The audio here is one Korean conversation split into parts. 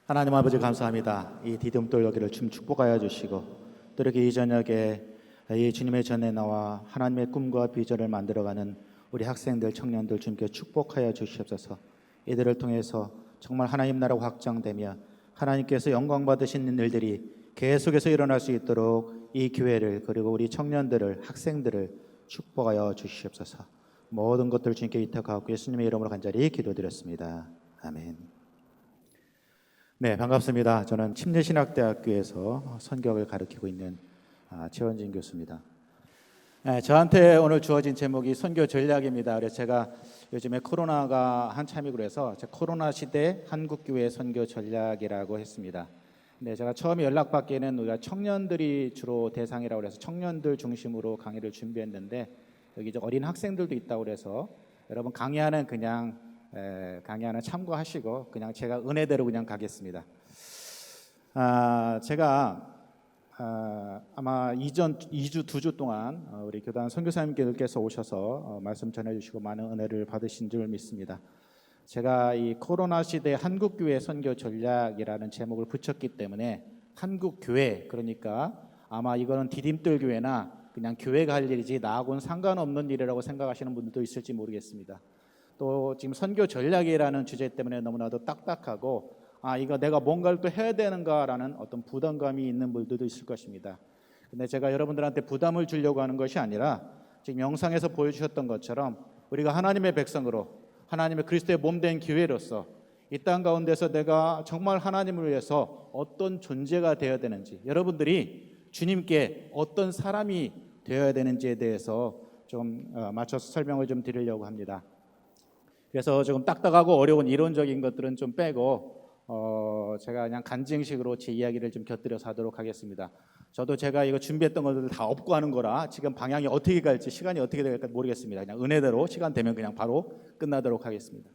하나님 아버지 감사합니다. 이 디딤돌 여기를 좀 축복하여 주시고 또 이렇게 이 저녁에 이 주님의 전에 나와 하나님의 꿈과 비전을 만들어가는 우리 학생들, 청년들 주님께 축복하여 주시옵소서. 이들을 통해서 정말 하나님 나라가 확장되며 하나님께서 영광 받으시는 일들이 계속해서 일어날 수 있도록 이 교회를 그리고 우리 청년들을, 학생들을 축복하여 주시옵소서. 모든 것들을 주님께 위탁하고 예수님의 이름으로 간절히 기도드렸습니다. 아멘. 네, 반갑습니다. 저는 침례신학대학교에서 선교학을 가르치고 있는 최원진 교수입니다. 네, 저한테 오늘 주어진 제목이 선교 전략입니다. 그래서 제가 요즘에 코로나가 한참이고 그래서 코로나 시대 한국교회 선교 전략이라고 했습니다. 네, 제가 처음에 연락받기에는 우리가 청년들이 주로 대상이라고 해서 청년들 중심으로 강의를 준비했는데 여기 이제 어린 학생들도 있다고 그래서 여러분 강의하는 참고하시고 그냥 제가 은혜대로 그냥 가겠습니다. 제가 아마 2주, 2주 동안 우리 교단 선교사님께서 오셔서 말씀 전해주시고 많은 은혜를 받으신 줄 믿습니다. 제가 이 코로나 시대 한국교회 선교 전략이라는 제목을 붙였기 때문에 한국교회, 그러니까 아마 이거는 디딤돌 교회나 그냥 교회가 할 일이지 나하고는 상관없는 일이라고 생각하시는 분들도 있을지 모르겠습니다. 또 지금 선교 전략이라는 주제 때문에 너무나도 딱딱하고 이거 내가 뭔가를 또 해야 되는가라는 어떤 부담감이 있는 분들도 있을 것입니다. 근데 제가 여러분들한테 부담을 주려고 하는 것이 아니라 지금 영상에서 보여주셨던 것처럼 우리가 하나님의 백성으로 하나님의 그리스도의 몸된 교회로서 이 땅 가운데서 내가 정말 하나님을 위해서 어떤 존재가 되어야 되는지, 여러분들이 주님께 어떤 사람이 되어야 되는지에 대해서 좀 맞춰서 설명을 좀 드리려고 합니다. 그래서 조금 딱딱하고 어려운 이론적인 것들은 좀 빼고 제가 그냥 간증식으로 제 이야기를 좀 곁들여서 하도록 하겠습니다. 저도 제가 이거 준비했던 것들 다 업고 하는 거라 지금 방향이 어떻게 갈지, 시간이 어떻게 될까 모르겠습니다. 그냥 은혜대로 시간 되면 그냥 바로 끝나도록 하겠습니다.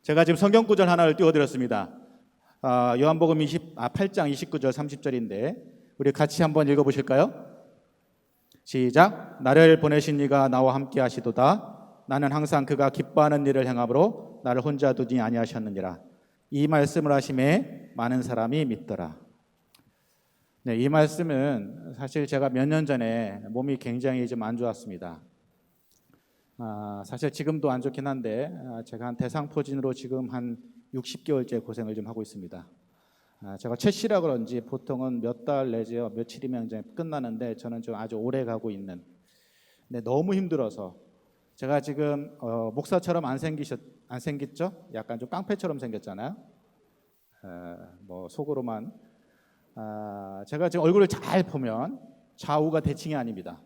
제가 지금 성경 구절 하나를 띄워드렸습니다. 요한복음 8장 29절 30절인데 우리 같이 한번 읽어보실까요? 시작. 나를 보내신 이가 나와 함께 하시도다. 나는 항상 그가 기뻐하는 일을 행함으로 나를 혼자 두지 아니하셨느니라. 이 말씀을 하심에 많은 사람이 믿더라. 네, 이 말씀은 사실 제가 몇 년 전에 몸이 굉장히 좀 안 좋았습니다. 사실 지금도 안 좋긴 한데 제가 한 대상포진으로 지금 한 60개월째 고생을 좀 하고 있습니다. 제가 최씨라 그런지 보통은 몇 달 내지요 며칠이면 이제 끝나는데 저는 좀 아주 오래 가고 있는. 네, 너무 힘들어서 제가 지금 목사처럼 안 생겼죠? 약간 좀 깡패처럼 생겼잖아요. 뭐 속으로만. 제가 지금 얼굴을 잘 보면 좌우가 대칭이 아닙니다.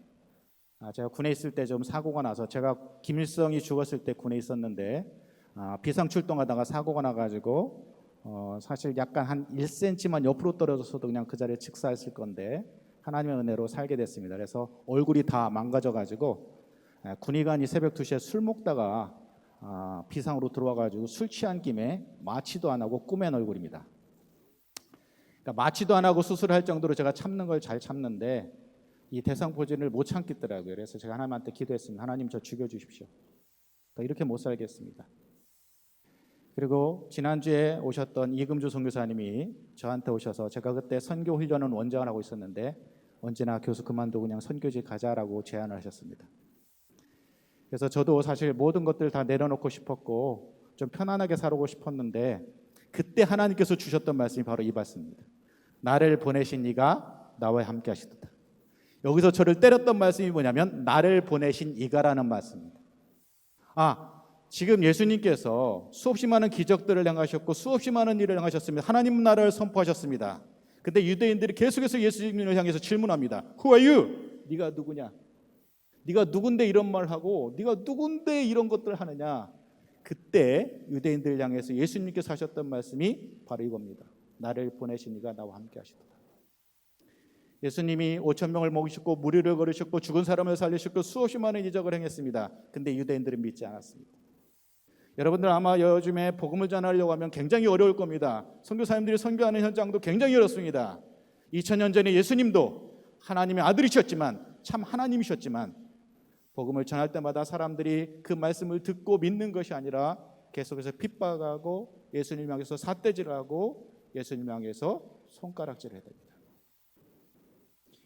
제가 군에 있을 때 좀 사고가 나서, 제가 김일성이 죽었을 때 군에 있었는데 비상 출동하다가 사고가 나가지고 사실 약간 한 1cm만 옆으로 떨어졌어도 그냥 그 자리에 즉사했을 건데 하나님의 은혜로 살게 됐습니다. 그래서 얼굴이 다 망가져가지고 군의관이 새벽 2시에 술 먹다가 비상으로 들어와가지고 술 취한 김에 마취도 안 하고 꾸맨 얼굴입니다. 그러니까 마취도 안 하고 수술할 정도로 제가 참는 걸 잘 참는데 이 대상포진을 못 참겠더라고요. 그래서 제가 하나님한테 기도했습니다. 하나님, 저 죽여주십시오. 이렇게 못 살겠습니다. 그리고 지난주에 오셨던 이금주 선교사님이 저한테 오셔서, 제가 그때 선교 훈련은 원장을 하고 있었는데 언제나 교수 그만두고 그냥 선교지 가자라고 제안을 하셨습니다. 그래서 저도 사실 모든 것들 다 내려놓고 싶었고 좀 편안하게 살고 싶었는데 그때 하나님께서 주셨던 말씀이 바로 이 말씀입니다. 나를 보내신 이가 나와 함께 하시도다. 여기서 저를 때렸던 말씀이 뭐냐면 나를 보내신 이가라는 말씀입니다. 지금 예수님께서 수없이 많은 기적들을 행하셨고 수없이 많은 일을 행하셨습니다. 하나님 나라를 선포하셨습니다. 근데 유대인들이 계속해서 예수님을 향해서 질문합니다. Who are you? 네가 누구냐? 네가 누군데 이런 말 하고 네가 누군데 이런 것들을 하느냐? 그때 유대인들을 향해서 예수님께서 하셨던 말씀이 바로 이겁니다. 나를 보내신 이가 나와 함께 하시도다. 예수님이 5,000명을 먹이셨고 무리를 걸으셨고 죽은 사람을 살리셨고 수없이 많은 이적을 행했습니다. 근데 유대인들은 믿지 않았습니다. 여러분들 아마 요즘에 복음을 전하려고 하면 굉장히 어려울 겁니다. 선교사님들이 선교하는 현장도 굉장히 어렵습니다. 2000년 전에 예수님도 하나님의 아들이셨지만, 참 하나님이셨지만 복음을 전할 때마다 사람들이 그 말씀을 듣고 믿는 것이 아니라 계속해서 핍박하고 예수님 향해서 삿대질하고 예수님 향해서 손가락질을 해야 됩니다.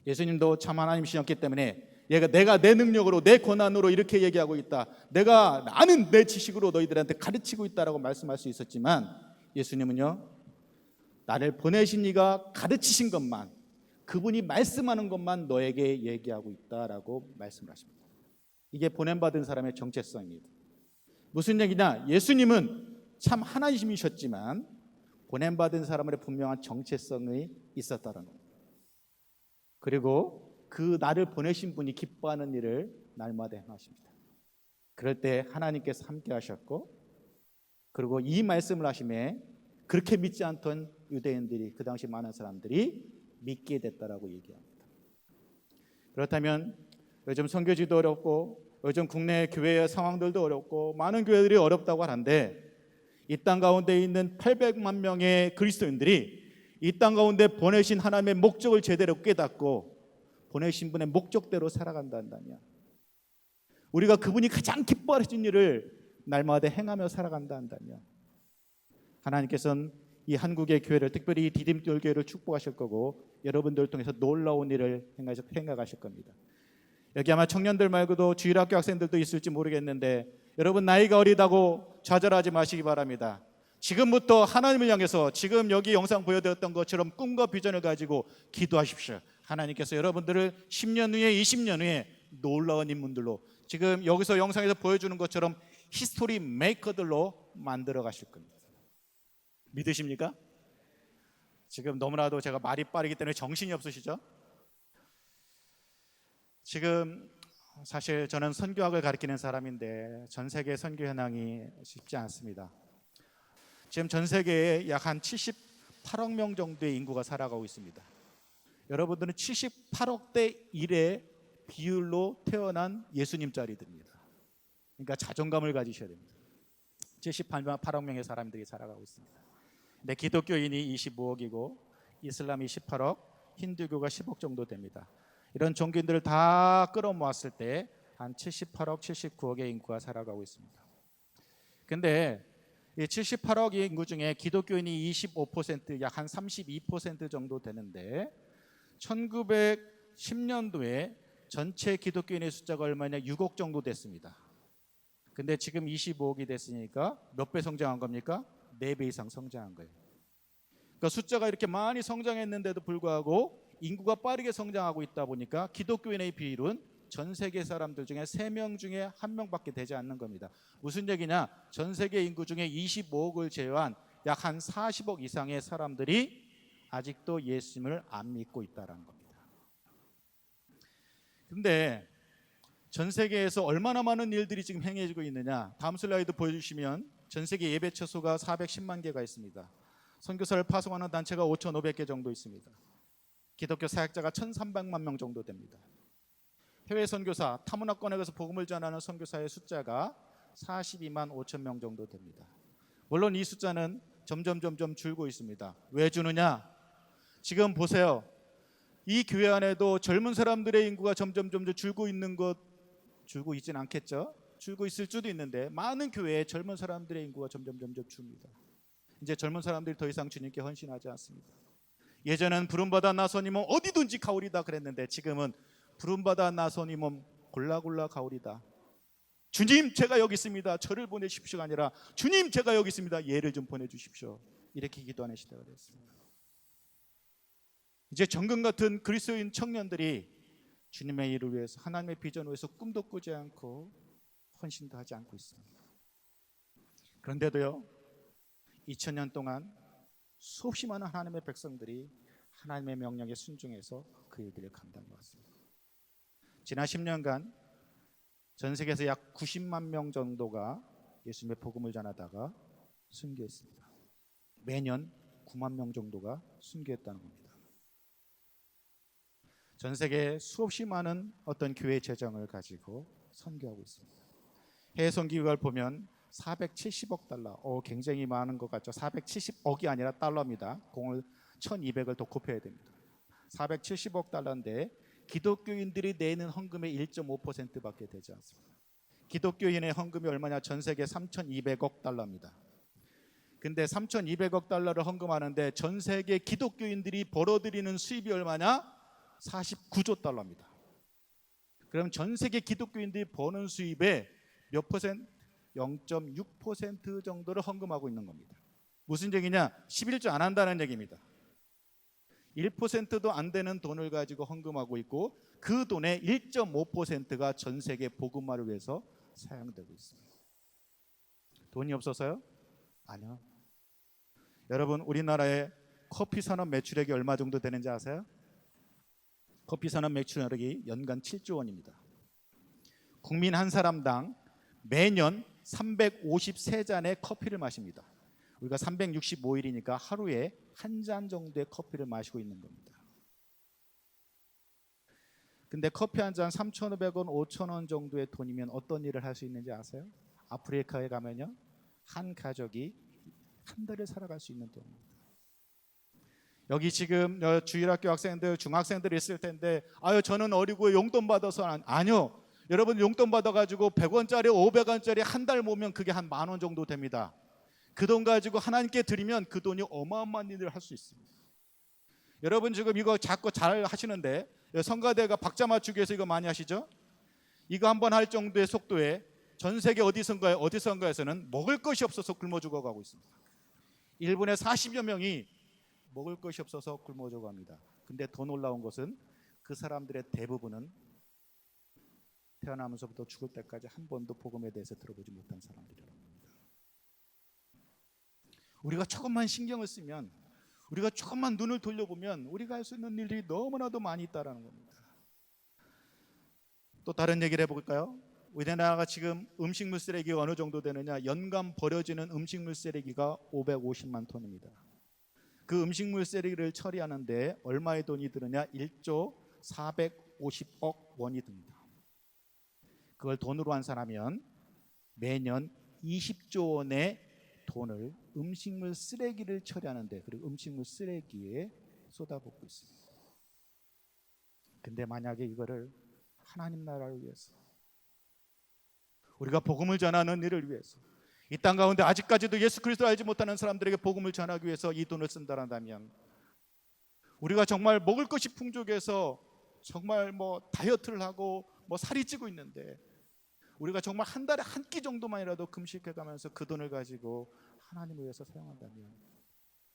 예수님도 참 하나님이셨기 때문에 내가 내 능력으로 내 권한으로 이렇게 얘기하고 있다, 나는 내 지식으로 너희들한테 가르치고 있다라고 말씀할 수 있었지만, 예수님은요, 나를 보내신 이가 가르치신 것만, 그분이 말씀하는 것만 너에게 얘기하고 있다라고 말씀을 하십니다. 이게 보냄받은 사람의 정체성입니다. 무슨 얘기냐? 예수님은 참 하나님이셨지만 보냄받은 사람의 분명한 정체성이 있었다는 겁니다. 그리고 그 나를 보내신 분이 기뻐하는 일을 날마다 행하십니다. 그럴 때 하나님께서 함께 하셨고, 그리고 이 말씀을 하심에 그렇게 믿지 않던 유대인들이, 그 당시 많은 사람들이 믿게 됐다라고 얘기합니다. 그렇다면 요즘 선교지도 어렵고 요즘 국내 교회의 상황들도 어렵고 많은 교회들이 어렵다고 하는데, 이 땅 가운데 있는 800만 명의 그리스도인들이 이 땅 가운데 보내신 하나님의 목적을 제대로 깨닫고 보내신 분의 목적대로 살아간다면, 우리가 그분이 가장 기뻐하신 일을 날마다 행하며 살아간다 한다면, 하나님께서는 이 한국의 교회를, 특별히 이 디딤돌 교회를 축복하실 거고, 여러분들을 통해서 놀라운 일을 행하실 겁니다. 여기 아마 청년들 말고도 주일학교 학생들도 있을지 모르겠는데, 여러분 나이가 어리다고 좌절하지 마시기 바랍니다. 지금부터 하나님을 향해서 지금 여기 영상 보여드렸던 것처럼 꿈과 비전을 가지고 기도하십시오. 하나님께서 여러분들을 10년 후에 20년 후에 놀라운 인물들로, 지금 여기서 영상에서 보여주는 것처럼 히스토리 메이커들로 만들어 가실 겁니다. 믿으십니까? 지금 너무나도 제가 말이 빠르기 때문에 정신이 없으시죠? 지금 사실 저는 선교학을 가르치는 사람인데 전 세계 선교 현황이 쉽지 않습니다. 지금 전 세계에 약 한 78억 명 정도의 인구가 살아가고 있습니다. 여러분들은 78억 대 1의 비율로 태어난 예수님 자리들입니다. 그러니까 자존감을 가지셔야 됩니다. 78억 명의 사람들이 살아가고 있습니다. 근데 기독교인이 25억이고 이슬람이 18억, 힌두교가 10억 정도 됩니다. 이런 종교인들을 다 끌어모았을 때 한 78억, 79억의 인구가 살아가고 있습니다. 근데 이 78억 인구 중에 기독교인이 25%, 약 한 32% 정도 되는데, 1910년도에 전체 기독교인의 숫자가 얼마냐? 6억 정도 됐습니다. 근데 지금 25억이 됐으니까 몇 배 성장한 겁니까? 4배 이상 성장한 거예요. 그러니까 숫자가 이렇게 많이 성장했는데도 불구하고 인구가 빠르게 성장하고 있다 보니까 기독교인의 비율은 전 세계 사람들 중에 3명 중에 1명밖에 되지 않는 겁니다. 무슨 얘기냐? 전 세계 인구 중에 25억을 제외한 약 한 40억 이상의 사람들이 아직도 예수님을 안 믿고 있다는 겁니다. 그런데 전 세계에서 얼마나 많은 일들이 지금 행해지고 있느냐? 다음 슬라이드 보여주시면 전 세계 예배 처소가 410만 개가 있습니다. 선교사를 파송하는 단체가 5,500개 정도 있습니다. 기독교 사역자가 1,300만 명 정도 됩니다. 해외 선교사, 타문화권에 가서 복음을 전하는 선교사의 숫자가 42만 5천 명 정도 됩니다. 물론 이 숫자는 점점 줄고 있습니다. 왜 주느냐? 지금 보세요. 이 교회 안에도 젊은 사람들의 인구가 점점 줄고 있진 않겠죠? 줄고 있을 수도 있는데, 많은 교회에 젊은 사람들의 인구가 점점 줍니다. 이제 젊은 사람들이 더 이상 주님께 헌신하지 않습니다. 예전엔 부름받아 나서님은 어디든지 가오리다 그랬는데, 지금은 부름받아 나서님은 골라 가오리다. 주님 제가 여기 있습니다, 저를 보내십시오가 아니라 주님 제가 여기 있습니다, 얘를 좀 보내주십시오. 이렇게 기도하는 시대가 됐습니다. 이제 정금 같은 그리스도인 청년들이 주님의 일을 위해서, 하나님의 비전을 위해서 꿈도 꾸지 않고 헌신도 하지 않고 있습니다. 그런데도요, 2000년 동안 수없이 많은 하나님의 백성들이 하나님의 명령에 순종해서 그 일들을 감당해 왔습니다. 지난 10년간 전 세계에서 약 90만 명 정도가 예수님의 복음을 전하다가 순교했습니다. 매년 9만 명 정도가 순교했다는 겁니다. 전 세계 수없이 많은 어떤 교회 재정을 가지고 선교하고 있습니다. 해외 선교기관을 보면 470억 달러, 굉장히 많은 것 같죠? 470억이 아니라 달러입니다. 1200을 더 곱해야 됩니다. 470억 달러인데 기독교인들이 내는 헌금의 1.5%밖에 되지 않습니다. 기독교인의 헌금이 얼마냐? 전 세계 3200억 달러입니다. 근데 3,200억 달러를 헌금하는데 전 세계 기독교인들이 벌어들이는 수입이 얼마냐? 49조 달러입니다. 그럼 전 세계 기독교인들이 버는 수입의 몇 퍼센트? 0.6% 정도를 헌금하고 있는 겁니다. 무슨 얘기냐? 11조 안 한다는 얘기입니다. 1%도 안 되는 돈을 가지고 헌금하고 있고 그 돈의 1.5%가 전 세계 복음화를 위해서 사용되고 있습니다. 돈이 없어서요? 아니요. 여러분, 우리나라의 커피 산업 매출액이 얼마 정도 되는지 아세요? 커피 산업 매출액이 연간 7조 원입니다. 국민 한 사람당 매년 353잔의 커피를 마십니다. 우리가 365일이니까 하루에 한 잔 정도의 커피를 마시고 있는 겁니다. 근데 커피 한 잔 3,500원, 5,000원 정도의 돈이면 어떤 일을 할 수 있는지 아세요? 아프리카에 가면요, 한 가족이 한 달을 살아갈 수 있는 돈입니다. 여기 지금 주일학교 학생들, 중학생들이 있을 텐데, 아유 저는 어리고 용돈 받아서 아니요. 여러분, 용돈 받아가지고 100원짜리, 500원짜리 한 달 모으면 그게 한 10,000원 정도 됩니다. 그 돈 가지고 하나님께 드리면 그 돈이 어마어마한 일을 할 수 있습니다. 여러분 지금 이거 자꾸 잘 하시는데, 성가대가 박자 맞추기 위해서 이거 많이 하시죠? 이거 한번 할 정도의 속도에 전 세계 어디선가에서는 먹을 것이 없어서 굶어 죽어가고 있습니다. 일본의 40여 명이 먹을 것이 없어서 굶어 죽어갑니다. 근데 더 놀라운 것은 그 사람들의 대부분은 태어나면서부터 죽을 때까지 한 번도 복음에 대해서 들어보지 못한 사람들이라고 합니다. 우리가 조금만 신경을 쓰면, 우리가 조금만 눈을 돌려보면 우리가 할 수 있는 일들이 너무나도 많이 있다는 겁니다. 또 다른 얘기를 해볼까요? 우리나라가 지금 음식물 쓰레기가 어느 정도 되느냐? 연간 버려지는 음식물 쓰레기가 550만 톤입니다. 그 음식물 쓰레기를 처리하는데 얼마의 돈이 드느냐? 1조 450억 원이 듭니다. 그걸 돈으로 환산하면 매년 20조 원의 돈을 음식물 쓰레기를 처리하는데, 그리고 음식물 쓰레기에 쏟아붓고 있습니다. 근데 만약에 이거를 하나님 나라를 위해서, 우리가 복음을 전하는 일을 위해서, 이 땅 가운데 아직까지도 예수 그리스도를 알지 못하는 사람들에게 복음을 전하기 위해서 이 돈을 쓴다라면, 우리가 정말 먹을 것이 풍족해서 정말 다이어트를 하고 살이 찌고 있는데, 우리가 정말 한 달에 한 끼 정도만이라도 금식해가면서 그 돈을 가지고 하나님을 위해서 사용한다면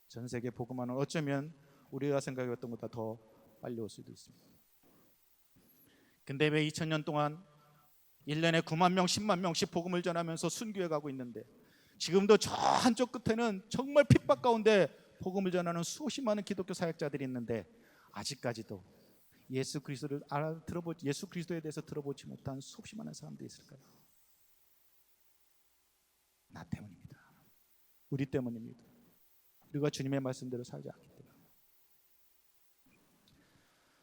전 세계 복음화는 어쩌면 우리가 생각했던 것보다 더 빨리 올 수도 있습니다. 근데 왜 2000년 동안 1년에 9만 명, 10만 명씩 복음을 전하면서 순교해 가고 있는데, 지금도 저 한쪽 끝에는 정말 핍박 가운데 복음을 전하는 수없이 많은 기독교 사역자들이 있는데, 아직까지도 예수 그리스도에 대해서 들어보지 못한 수없이 많은 사람들이 있을까요? 나 때문입니다. 우리 때문입니다. 우리가 주님의 말씀대로 살지 않기 때문에.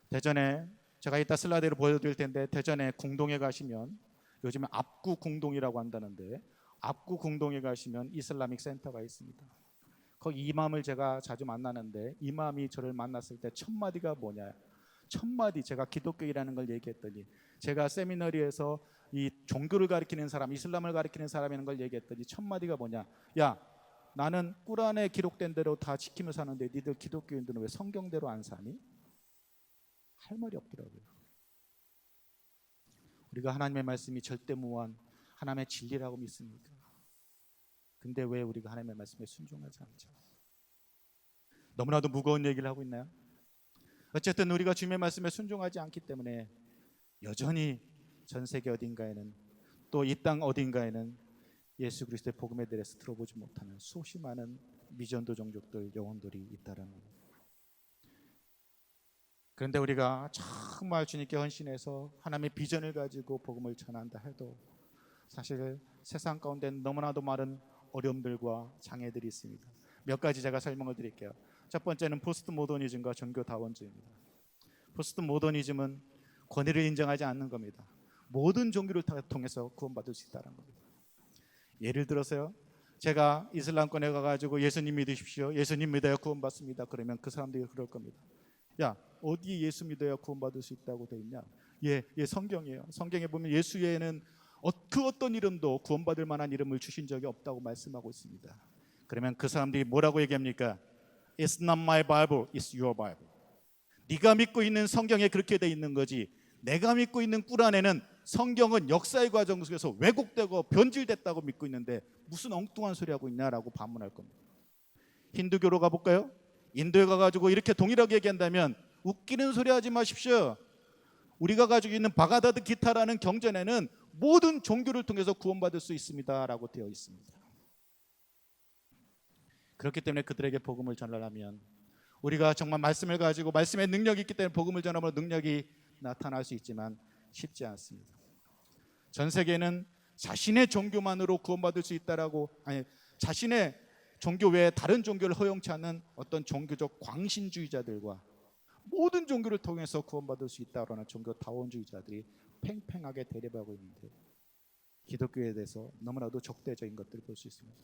대전에, 제가 이따 슬라이드를 보여드릴 텐데, 대전에 공동에 가시면, 요즘에 압구 공동이라고 한다는데, 압구 공동에 가시면 이슬라믹 센터가 있습니다. 거기 이맘을 제가 자주 만나는데, 이맘이 저를 만났을 때 첫 마디가 뭐냐? 첫 마디, 제가 기독교이라는 걸 얘기했더니, 제가 세미너리에서 이 종교를 가리키는 사람, 이슬람을 가리키는 사람이라는 걸 얘기했더니 첫 마디가 뭐냐? 야, 나는 꾸란에 기록된 대로 다 지키며 사는데 니들 기독교인들은 왜 성경대로 안 사니? 할 말이 없더라고요. 우리가 하나님의 말씀이 절대무한 하나님의 진리라고 믿습니까? 근데 왜 우리가 하나님의 말씀에 순종하지 않죠? 너무나도 무거운 얘기를 하고 있나요? 어쨌든 우리가 주님의 말씀에 순종하지 않기 때문에 여전히 전 세계 어딘가에는, 또 이 땅 어딘가에는 예수 그리스도의 복음에 대해서 들어보지 못하는 수없이 많은 미전도 종족들, 영혼들이 있다는 겁니다. 그런데 우리가 정말 주님께 헌신해서 하나님의 비전을 가지고 복음을 전한다 해도 사실 세상 가운데 너무나도 많은 어려움들과 장애들이 있습니다. 몇 가지 제가 설명을 드릴게요. 첫 번째는 포스트 모더니즘과 종교 다원주의입니다. 포스트 모더니즘은 권위를 인정하지 않는 겁니다. 모든 종교를 통해서 구원받을 수 있다는 겁니다. 예를 들어서요, 제가 이슬람권에 가가지고 예수님 믿으십시오, 예수님 믿어야 구원받습니다, 그러면 그 사람들이 그럴 겁니다. 야, 어디 예수 믿어야 구원받을 수 있다고 돼 있냐? 예, 성경이에요. 성경에 보면 예수 외에는 그 어떤 이름도 구원받을 만한 이름을 주신 적이 없다고 말씀하고 있습니다. 그러면 그 사람들이 뭐라고 얘기합니까? It's not my Bible, it's your Bible. 네가 믿고 있는 성경에 그렇게 돼 있는 거지, 내가 믿고 있는 꾸란에는 성경은 역사의 과정 속에서 왜곡되고 변질됐다고 믿고 있는데 무슨 엉뚱한 소리 하고 있냐라고 반문할 겁니다. 힌두교로 가볼까요? 인도에 가가지고 이렇게 동일하게 얘기한다면 웃기는 소리 하지 마십시오. 우리가 가지고 있는 바가다드 기타라는 경전에는 모든 종교를 통해서 구원받을 수 있습니다라고 되어 있습니다. 그렇기 때문에 그들에게 복음을 전하려면 우리가 정말 말씀을 가지고 말씀의 능력이 있기 때문에 복음을 전하면 능력이 나타날 수 있지만 쉽지 않습니다. 전 세계는 자신의 종교만으로 구원받을 수 있다라고, 아니, 자신의 종교 외에 다른 종교를 허용치 않는 어떤 종교적 광신주의자들과 모든 종교를 통해서 구원받을 수 있다라는 종교 다원주의자들이 팽팽하게 대립하고 있는데 기독교에 대해서 너무나도 적대적인 것들을 볼 수 있습니다.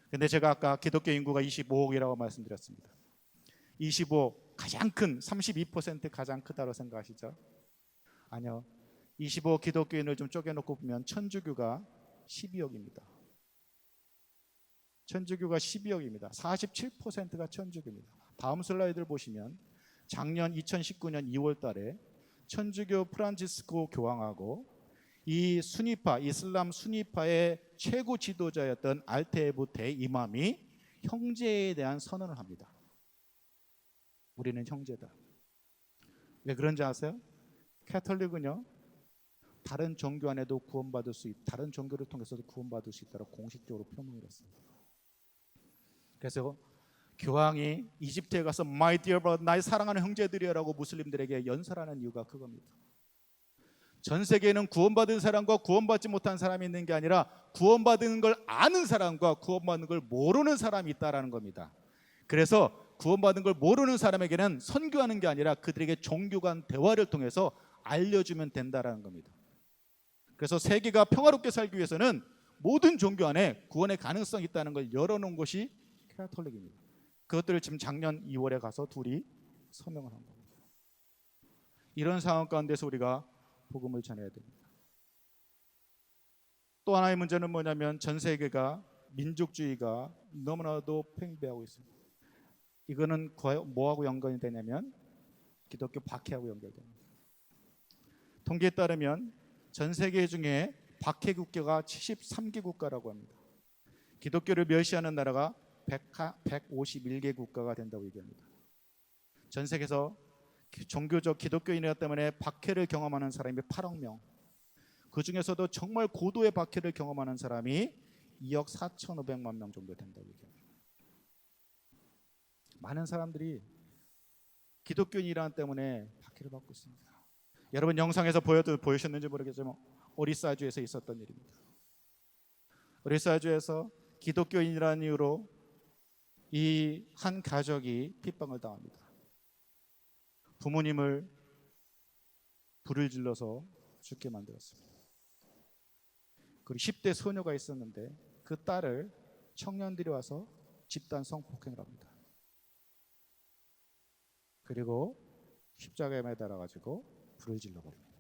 근데 제가 아까 기독교 인구가 25억이라고 말씀드렸습니다. 25억 가장 큰 32% 가장 크다고 생각하시죠? 아니요. 25억 기독교인을 좀 쪼개놓고 보면 천주교가 12억입니다. 천주교가 12억입니다. 47%가 천주교입니다. 다음 슬라이드를 보시면 작년 2019년 2월 달에 천주교 프란치스코 교황하고 이 순위파, 이슬람 순위파의 최고 지도자였던 알테브 대이맘이 형제에 대한 선언을 합니다. 우리는 형제다. 왜 그런지 아세요? 캐톨릭은요, 다른 종교 안에도 구원받을 수 있다, 다른 종교를 통해서도 구원받을 수 있다고 공식적으로 표명을 했습니다. 그래서 교황이 이집트에 가서 My dear brother, 나의 사랑하는 형제들이라고 무슬림들에게 연설하는 이유가 그겁니다. 전 세계에는 구원받은 사람과 구원받지 못한 사람이 있는 게 아니라 구원받은 걸 아는 사람과 구원받는 걸 모르는 사람이 있다라는 겁니다. 그래서 구원받은 걸 모르는 사람에게는 선교하는 게 아니라 그들에게 종교 간 대화를 통해서 알려주면 된다라는 겁니다. 그래서 세계가 평화롭게 살기 위해서는 모든 종교 안에 구원의 가능성이 있다는 걸 열어놓은 것이 캐톨릭입니다. 그것들을 지금 작년 2월에 가서 둘이 서명을 한 겁니다. 이런 상황 가운데서 우리가 복음을 전해야 됩니다. 또 하나의 문제는 뭐냐면 전 세계가 민족주의가 너무나도 팽배하고 있습니다. 이거는 뭐하고 연관이 되냐면 기독교 박해하고 연결됩니다. 통계에 따르면 전 세계 중에 박해 국가가 73개 국가라고 합니다. 기독교를 멸시하는 나라가 151개 국가가 된다고 얘기합니다. 전 세계에서 종교적 기독교인이기 때문에 박해를 경험하는 사람이 8억 명, 그 중에서도 정말 고도의 박해를 경험하는 사람이 2억 4,500만 명 정도 된다고 얘기합니다. 많은 사람들이 기독교인이란 때문에 박해를 받고 있습니다. 여러분 영상에서 보셨는지 모르겠지만 오리사주에서 있었던 일입니다. 오리사주에서 기독교인이라는 이유로 이 한 가족이 핍박을 당합니다. 부모님을 불을 질러서 죽게 만들었습니다. 그리고 10대 소녀가 있었는데 그 딸을 청년들이 와서 집단 성폭행을 합니다. 그리고 십자가에 매달아가지고 불을 질러버립니다.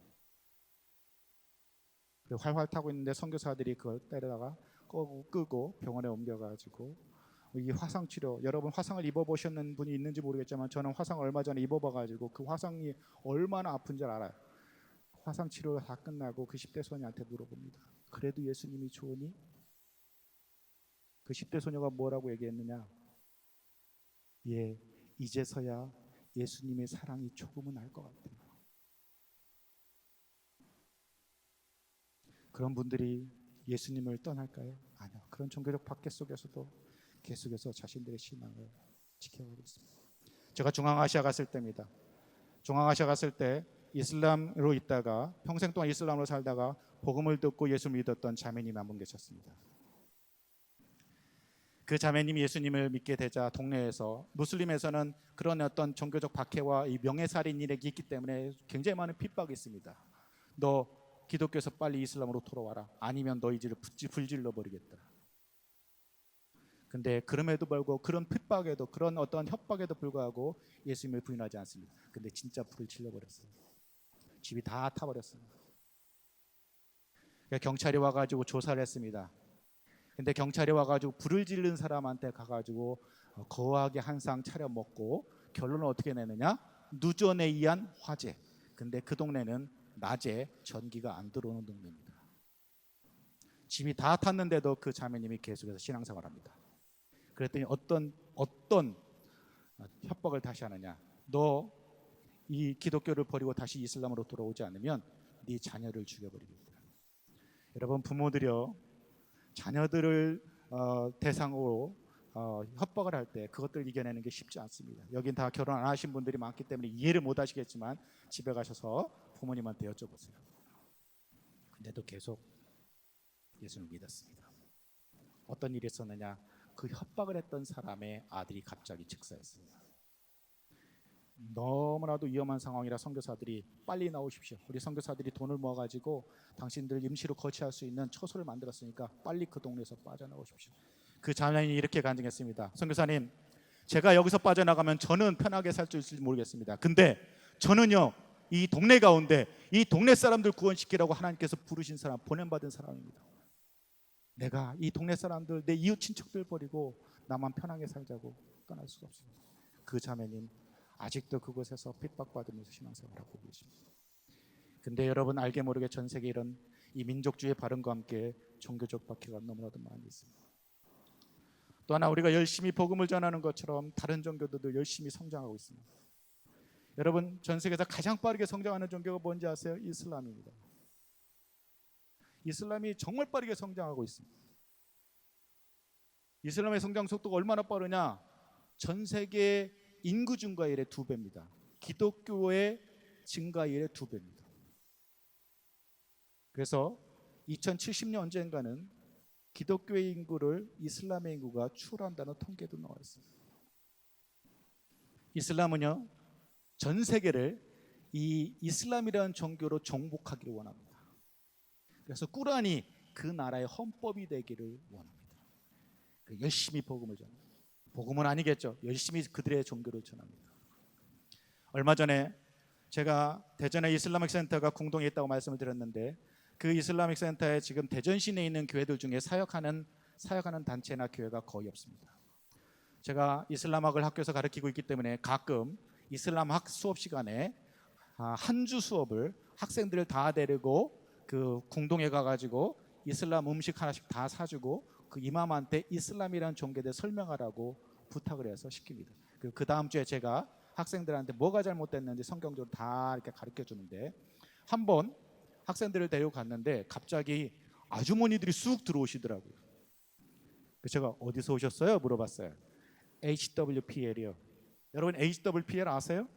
그리고 활활 타고 있는데 선교사들이 그걸 때려다가 끄고 병원에 옮겨가지고 이 화상 치료, 여러분 화상을 입어보셨는 분이 있는지 모르겠지만 저는 화상을 얼마 전에 입어봐가지고 그 화상이 얼마나 아픈 줄 알아요. 화상 치료가 다 끝나고 그 10대 소녀한테 물어봅니다. 그래도 예수님이 좋으니? 그 10대 소녀가 뭐라고 얘기했느냐? 예, 이제서야 예수님의 사랑이 조금은 알 것 같아요. 그런 분들이 예수님을 떠날까요? 아니요. 그런 종교적 박해 속에서도 계속해서 자신들의 신앙을 지켜가고 있습니다. 제가 중앙아시아 갔을 때입니다. 중앙아시아 갔을 때 이슬람으로 있다가 평생 동안 이슬람으로 살다가 복음을 듣고 예수를 믿었던 자매님이 한 분 계셨습니다. 그 자매님이 예수님을 믿게 되자 동네에서 무슬림에서는 그런 어떤 종교적 박해와 이 명예살인 일이 있기 때문에 굉장히 많은 핍박이 있습니다. 너 기독교에서 빨리 이슬람으로 돌아와라. 아니면 너희 집을 불질러 버리겠다. 근데 그럼에도 불구하고 그런 핍박에도 그런 어떤 협박에도 불구하고 예수님을 부인하지 않습니다. 근데 진짜 불을 질러버렸어요. 집이 다 타버렸습니다. 경찰이 와가지고 조사를 했습니다. 근데 경찰이 와가지고 불을 지른 사람한테 가가지고 거하게 한 상 차려 먹고 결론은 어떻게 내느냐? 누전에 의한 화재. 근데 그 동네는 낮에 전기가 안 들어오는 동네입니다. 집이 다 탔는데도 그 자매님이 계속해서 신앙생활합니다. 그랬더니 어떤 협박을 다시 하느냐? 너 이 기독교를 버리고 다시 이슬람으로 돌아오지 않으면 네 자녀를 죽여버리겠다. 여러분, 부모들이요, 자녀들을 대상으로 협박을 할 때 그것들 이겨내는 게 쉽지 않습니다. 여긴 다 결혼 안 하신 분들이 많기 때문에 이해를 못 하시겠지만 집에 가셔서 부모님한테 여쭤보세요. 근데도 계속 예수를 믿었습니다. 어떤 일이 있었느냐? 그 협박을 했던 사람의 아들이 갑자기 즉사했습니다. 너무나도 위험한 상황이라 선교사들이 빨리 나오십시오. 우리 선교사들이 돈을 모아가지고 당신들 임시로 거치할 수 있는 처소를 만들었으니까 빨리 그 동네에서 빠져나오십시오. 그 자매님이 이렇게 간증했습니다. 선교사님, 제가 여기서 빠져나가면 저는 편하게 살 수 있을지 모르겠습니다. 근데 저는요, 이 동네 가운데 이 동네 사람들 구원시키라고 하나님께서 부르신 사람, 보냄받은 사람입니다. 내가 이 동네 사람들, 내 이웃 친척들 버리고 나만 편하게 살자고 떠날 수가 없습니다. 그 자매님 아직도 그곳에서 핍박받으면서 신앙생활하고 계십니다. 근데 여러분, 알게 모르게 전 세계 이런 이 민족주의 발언과 함께 종교적 박해가 너무나도 많이 있습니다. 또 하나, 우리가 열심히 복음을 전하는 것처럼 다른 종교들도 열심히 성장하고 있습니다. 여러분, 전 세계에서 가장 빠르게 성장하는 종교가 뭔지 아세요? 이슬람입니다. 이슬람이 정말 빠르게 성장하고 있습니다. 이슬람의 성장 속도가 얼마나 빠르냐? 전 세계 인구 증가율의 2배입니다. 기독교의 증가율의 2배입니다. 그래서 2070년 언젠가는 기독교의 인구를 이슬람의 인구가 추월한다는 통계도 나와 있습니다. 이슬람은요, 전 세계를 이 이슬람이라는 종교로 정복하기를 원합니다. 그래서 꾸란이 그 나라의 헌법이 되기를 원합니다. 열심히 복음을 전합니다. 복음은 아니겠죠. 열심히 그들의 종교를 전합니다. 얼마 전에 제가 대전의 이슬람ik 센터가 궁동에 있다고 말씀을 드렸는데, 그 이슬람ik 센터에 지금 대전 시내에 있는 교회들 중에 사역하는 단체나 교회가 거의 없습니다. 제가 이슬람학을 학교에서 가르치고 있기 때문에 가끔 이슬람학 수업 시간에 한 주 수업을 학생들을 다 데리고 그 궁동에 가가지고 이슬람 음식 하나씩 다 사주고 그 이맘한테 이슬람이라는 종교에 대해 설명하라고 부탁을 해서 시킵니다. 그 다음 주에 제가 학생들한테 뭐가 잘못됐는지 성경적으로 다 이렇게 가르쳐 주는데, 한 번 학생들을 데리고 갔는데 갑자기 아주머니들이 쑥 들어오시더라고요. 제가 어디서 오셨어요? 물어봤어요. HWPL이요. 여러분, HWPL 아세요?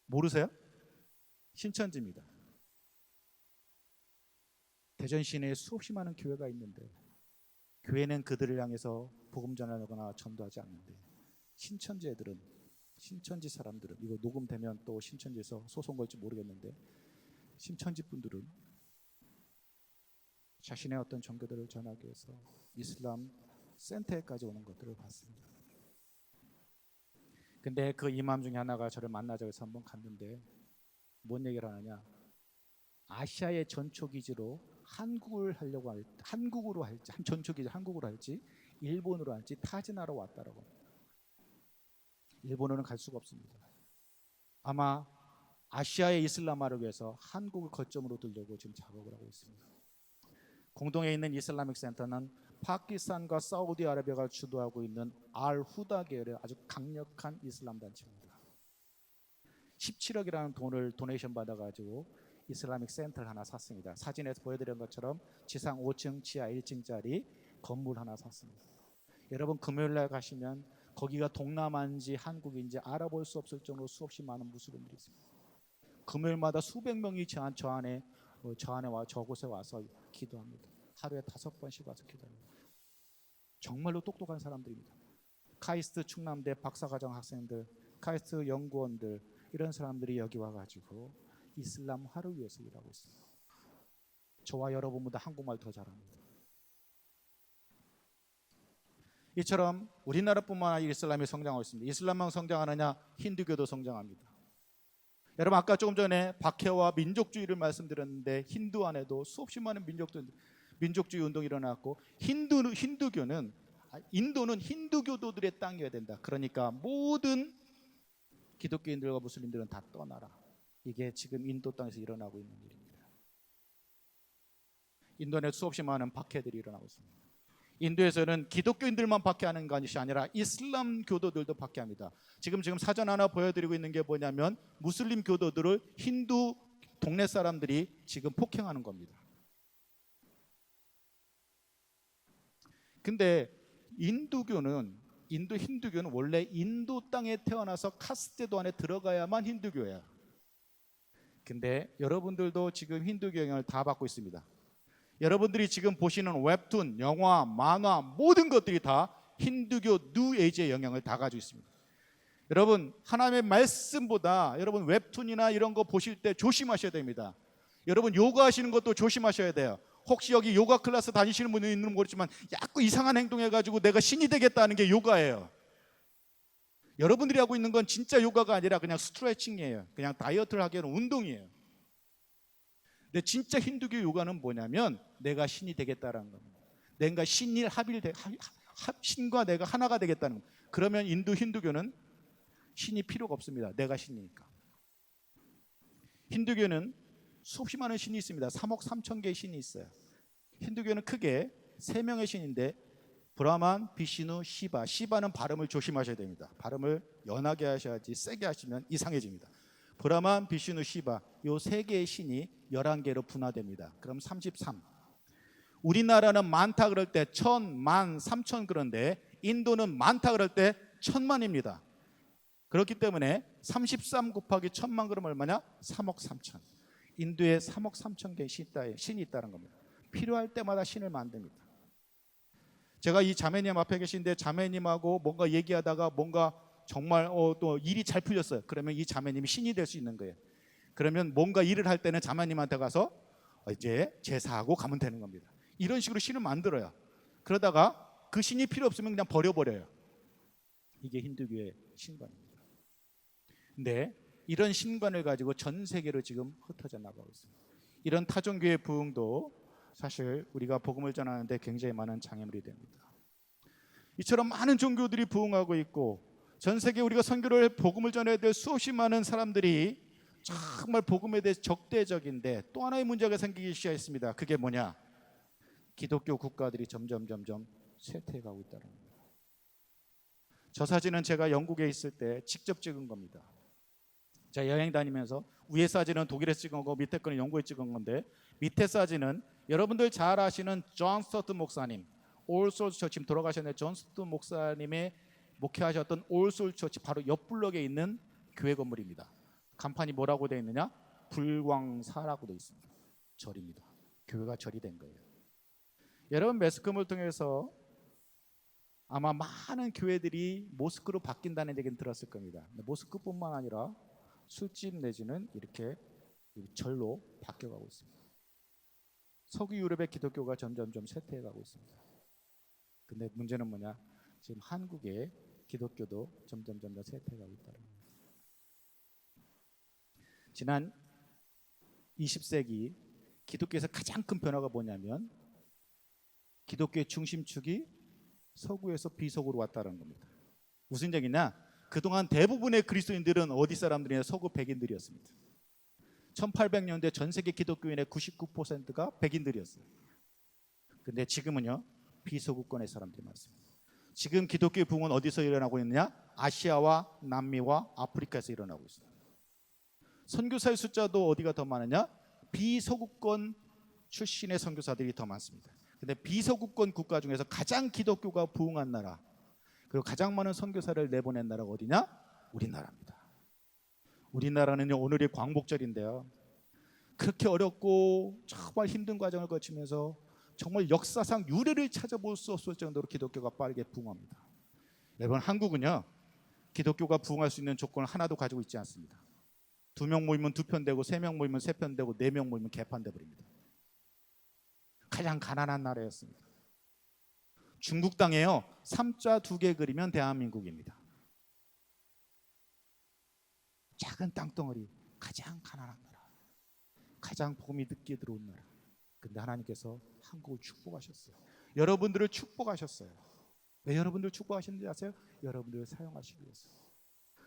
모르세요? 신천지입니다. 대전 시내에 수없이 많은 교회가 있는데 교회는 그들을 향해서 복음 전하거나 전도하지 않는데, 신천지 애들은, 신천지 사람들은, 이거 녹음되면 또 신천지에서 소송 걸지 모르겠는데, 신천지 분들은 자신의 어떤 종교들을 전하기 위해서 이슬람 센터에까지 오는 것들을 봤습니다. 근데 그 이맘 중에 하나가 저를 만나자고 해서 한번 갔는데, 뭔 얘기를 하느냐? 아시아의 전초기지로 한국으로 할지, 전초기지 한국으로 할지, 일본으로 할지 타진하러 왔다라고 합니다. 일본으로는 갈 수가 없습니다. 아마 아시아의 이슬람화를 위해서 한국을 거점으로 두려고 지금 작업을 하고 있습니다. 공동에 있는 이슬람ik 센터는 파키스탄과 사우디아라비아가 주도하고 있는 알 후다 계열의 아주 강력한 이슬람 단체입니다. 17억이라는 돈을 도네이션 받아가지고 이슬람ik 센터를 하나 샀습니다. 사진에서 보여드린 것처럼 지상 5층, 지하 1층짜리 건물 하나 샀습니다. 여러분, 금요일날 가시면 거기가 동남아인지 한국인지 알아볼 수 없을 정도로 수없이 많은 무슬림들이 있습니다. 금요일마다 수백 명이 저곳에 와서 기도합니다. 하루에 5번씩 와서 기도합니다. 정말로 똑똑한 사람들입니다. 카이스트 충남대 박사과정 학생들, 카이스트 연구원들, 이런 사람들이 여기 와가지고 이슬람화를 위해서 일하고 있습니다. 저와 여러분보다 한국말 더 잘합니다. 이처럼 우리나라뿐만 아니라 이슬람이 성장하고 있습니다. 이슬람만 성장하느냐? 힌두교도 성장합니다. 여러분, 아까 조금 전에 박해와 민족주의를 말씀드렸는데, 힌두 안에도 수없이 많은 민족들, 민족주의 운동이 일어났고 인도는 힌두교도들의 땅이어야 된다. 그러니까 모든 기독교인들과 무슬림들은 다 떠나라. 이게 지금 인도 땅에서 일어나고 있는 일입니다. 인도에 수없이 많은 박해들이 일어나고 있습니다. 인도에서는 기독교인들만 박해하는 것이 아니라 이슬람 교도들도 박해합니다. 지금 사전 하나 보여드리고 있는 게 뭐냐면 무슬림 교도들을 힌두 동네 사람들이 지금 폭행하는 겁니다. 근데 인도 힌두교는 원래 인도 땅에 태어나서 카스테도 안에 들어가야만 힌두교예요. 근데 여러분들도 지금 힌두교 영향을 다 받고 있습니다. 여러분들이 지금 보시는 웹툰, 영화, 만화 모든 것들이 다 힌두교 뉴에이지의 영향을 다 가지고 있습니다. 여러분 하나님의 말씀보다 여러분 웹툰이나 이런 거 보실 때 조심하셔야 됩니다. 여러분 요가 하시는 것도 조심하셔야 돼요. 혹시 여기 요가 클래스 다니시는 분이 있는지 모르지만 자꾸 이상한 행동해가지고 내가 신이 되겠다는 게 요가예요. 여러분들이 하고 있는 건 진짜 요가가 아니라 그냥 스트레칭이에요. 그냥 다이어트를 하기 위한 운동이에요. 근데 진짜 힌두교 요가는 뭐냐면 내가 신이 되겠다라는 겁니다. 내가 신과 내가 하나가 되겠다는 겁니다. 그러면 힌두교는 신이 필요가 없습니다. 내가 신이니까. 힌두교는 수없이 많은 신이 있습니다. 3억 3천 개의 신이 있어요. 힌두교는 크게 3명의 신인데 브라만, 비시누, 시바. 시바는 발음을 조심하셔야 됩니다. 발음을 연하게 하셔야지 세게 하시면 이상해집니다. 브라만, 비시누, 시바 이 3개의 신이 11개로 분화됩니다. 그럼 33. 우리나라는 많다 그럴 때 1000, 만, 3000 그런데 인도는 많다 그럴 때 1000만입니다. 그렇기 때문에 33 곱하기 1000만 그러면 얼마냐? 3억 3천. 인도에 3억 3천 개의 신이 있다는 겁니다. 필요할 때마다 신을 만듭니다. 제가 이 자매님 앞에 계신데 자매님하고 뭔가 얘기하다가 뭔가 정말 또 일이 잘 풀렸어요. 그러면 이 자매님이 신이 될 수 있는 거예요. 그러면 뭔가 일을 할 때는 자매님한테 가서 이제 제사하고 가면 되는 겁니다. 이런 식으로 신을 만들어요. 그러다가 그 신이 필요 없으면 그냥 버려버려요. 이게 힌두교의 신관입니다. 근데 이런 신관을 가지고 전 세계로 지금 흩어져 나가고 있습니다. 이런 타종교의 부흥도 사실 우리가 복음을 전하는데 굉장히 많은 장애물이 됩니다. 이처럼 많은 종교들이 부흥하고 있고 전 세계 우리가 선교를 복음을 전해야 될 수없이 많은 사람들이 정말 복음에 대해 적대적인데 또 하나의 문제가 생기기 시작했습니다. 그게 뭐냐? 기독교 국가들이 점점 쇠퇴해가고 있다는 겁니다. 저 사진은 제가 영국에 있을 때 직접 찍은 겁니다. 제가 여행 다니면서 위에 사진은 독일에서 찍은 거고 밑에 거는 영국에 찍은 건데 밑에 사진은 여러분들 잘 아시는 존 스토트 목사님 올솔 처치 지금 돌아가셨는데 존 스토트 목사님의 목회하셨던 올솔 처치 바로 옆 블록에 있는 교회 건물입니다. 간판이 뭐라고 되어 있느냐? 불광사라고 되어 있습니다. 절입니다. 교회가 절이 된 거예요. 여러분 매스컴을 통해서 아마 많은 교회들이 모스크로 바뀐다는 얘기는 들었을 겁니다. 모스크뿐만 아니라 술집 내지는 이렇게 절로 바뀌어가고 있습니다. 서구 유럽의 기독교가 점점 쇠퇴해가고 있습니다. 근데 문제는 뭐냐? 지금 한국의 기독교도 점점 쇠퇴해가고 있다는 겁니다. 지난 20세기 기독교에서 가장 큰 변화가 뭐냐면 기독교의 중심축이 서구에서 비서구로 왔다는 겁니다. 무슨 얘기냐? 그동안 대부분의 그리스도인들은 어디 사람들이냐? 서구 백인들이었습니다. 1800년대 전 세계 기독교인의 99%가 백인들이었어요. 근데 지금은요 비서구권의 사람들이 많습니다. 지금 기독교의 부흥은 어디서 일어나고 있느냐? 아시아와 남미와 아프리카에서 일어나고 있습니다. 선교사의 숫자도 어디가 더 많으냐? 비서구권 출신의 선교사들이 더 많습니다. 근데 비서구권 국가 중에서 가장 기독교가 부흥한 나라 그리고 가장 많은 선교사를 내보낸 나라가 어디냐? 우리나라입니다. 우리나라는요 오늘이 광복절인데요 그렇게 어렵고 정말 힘든 과정을 거치면서 정말 역사상 유례를 찾아볼 수 없을 정도로 기독교가 빠르게 부흥합니다. 여러분 한국은요 기독교가 부흥할 수 있는 조건을 하나도 가지고 있지 않습니다. 2명 모이면 2편 되고 3명 모이면 3편 되고 4명 모이면 개판 되버립니다. 가장 가난한 나라였습니다. 중국 땅에요 3자 2개 그리면 대한민국입니다. 작은 땅덩어리 가장 가난한 나라 가장 복음이 늦게 들어온 나라 근데 하나님께서 한국을 축복하셨어요. 여러분들을 축복하셨어요. 왜 여러분들을 축복하시는지 아세요? 여러분들을 사용하시기 위해서.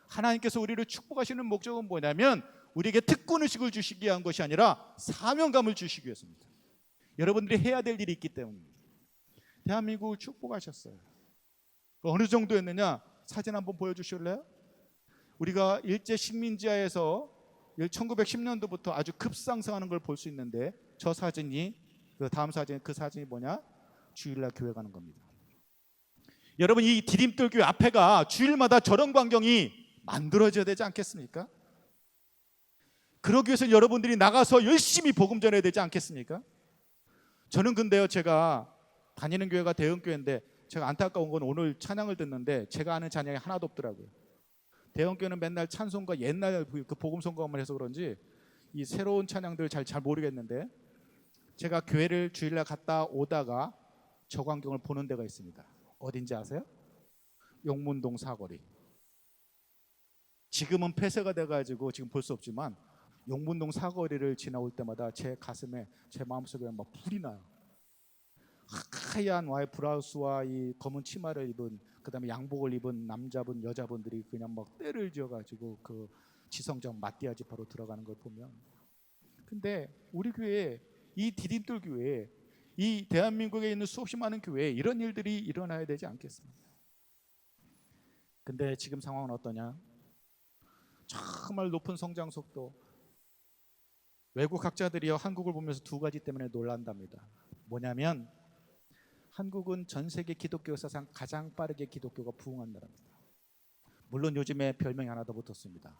하나님께서 우리를 축복하시는 목적은 뭐냐면 우리에게 특권의식을 주시기 위한 것이 아니라 사명감을 주시기 위해서입니다. 여러분들이 해야 될 일이 있기 때문입니다. 대한민국을 축복하셨어요. 어느 정도였느냐? 사진 한번 보여주실래요? 우리가 일제 식민지하에서 1910년도부터 아주 급상승하는 걸 볼 수 있는데 저 사진이 그 다음 사진, 그 사진이 뭐냐? 주일날 교회 가는 겁니다. 여러분, 이 디딤돌 교회 앞에가 주일마다 저런 광경이 만들어져야 되지 않겠습니까? 그러기 위해서 여러분들이 나가서 열심히 복음 전해야 되지 않겠습니까? 저는 근데요, 제가 다니는 교회가 대형교회인데 제가 안타까운 건 오늘 찬양을 듣는데 제가 아는 찬양이 하나도 없더라고요. 대형교회는 맨날 찬송가 옛날 그 복음 선거만 해서 그런지 이 새로운 찬양들 잘 모르겠는데 제가 교회를 주일날 갔다 오다가 저 광경을 보는 데가 있습니다. 어딘지 아세요? 용문동 사거리. 지금은 폐쇄가 돼가지고 지금 볼 수 없지만 용문동 사거리를 지나올 때마다 제 가슴에, 제 마음속에 막 불이 나요. 하얀 와이 브라우스와 이 검은 치마를 입은, 그다음에 양복을 입은 남자분, 여자분들이 그냥 막 떼를 지어가지고 그 지성전 마띠아 지파로 들어가는 걸 보면, 근데 우리 교회, 이 디딤돌 교회, 이 대한민국에 있는 수없이 많은 교회에 이런 일들이 일어나야 되지 않겠습니까? 근데 지금 상황은 어떠냐? 정말 높은 성장 속도. 외국 학자들이요, 한국을 보면서 두 가지 때문에 놀란답니다. 뭐냐면 한국은 전 세계 기독교 역사상 가장 빠르게 기독교가 부흥한 나라입니다. 물론 요즘에 별명이 하나 더 붙었습니다.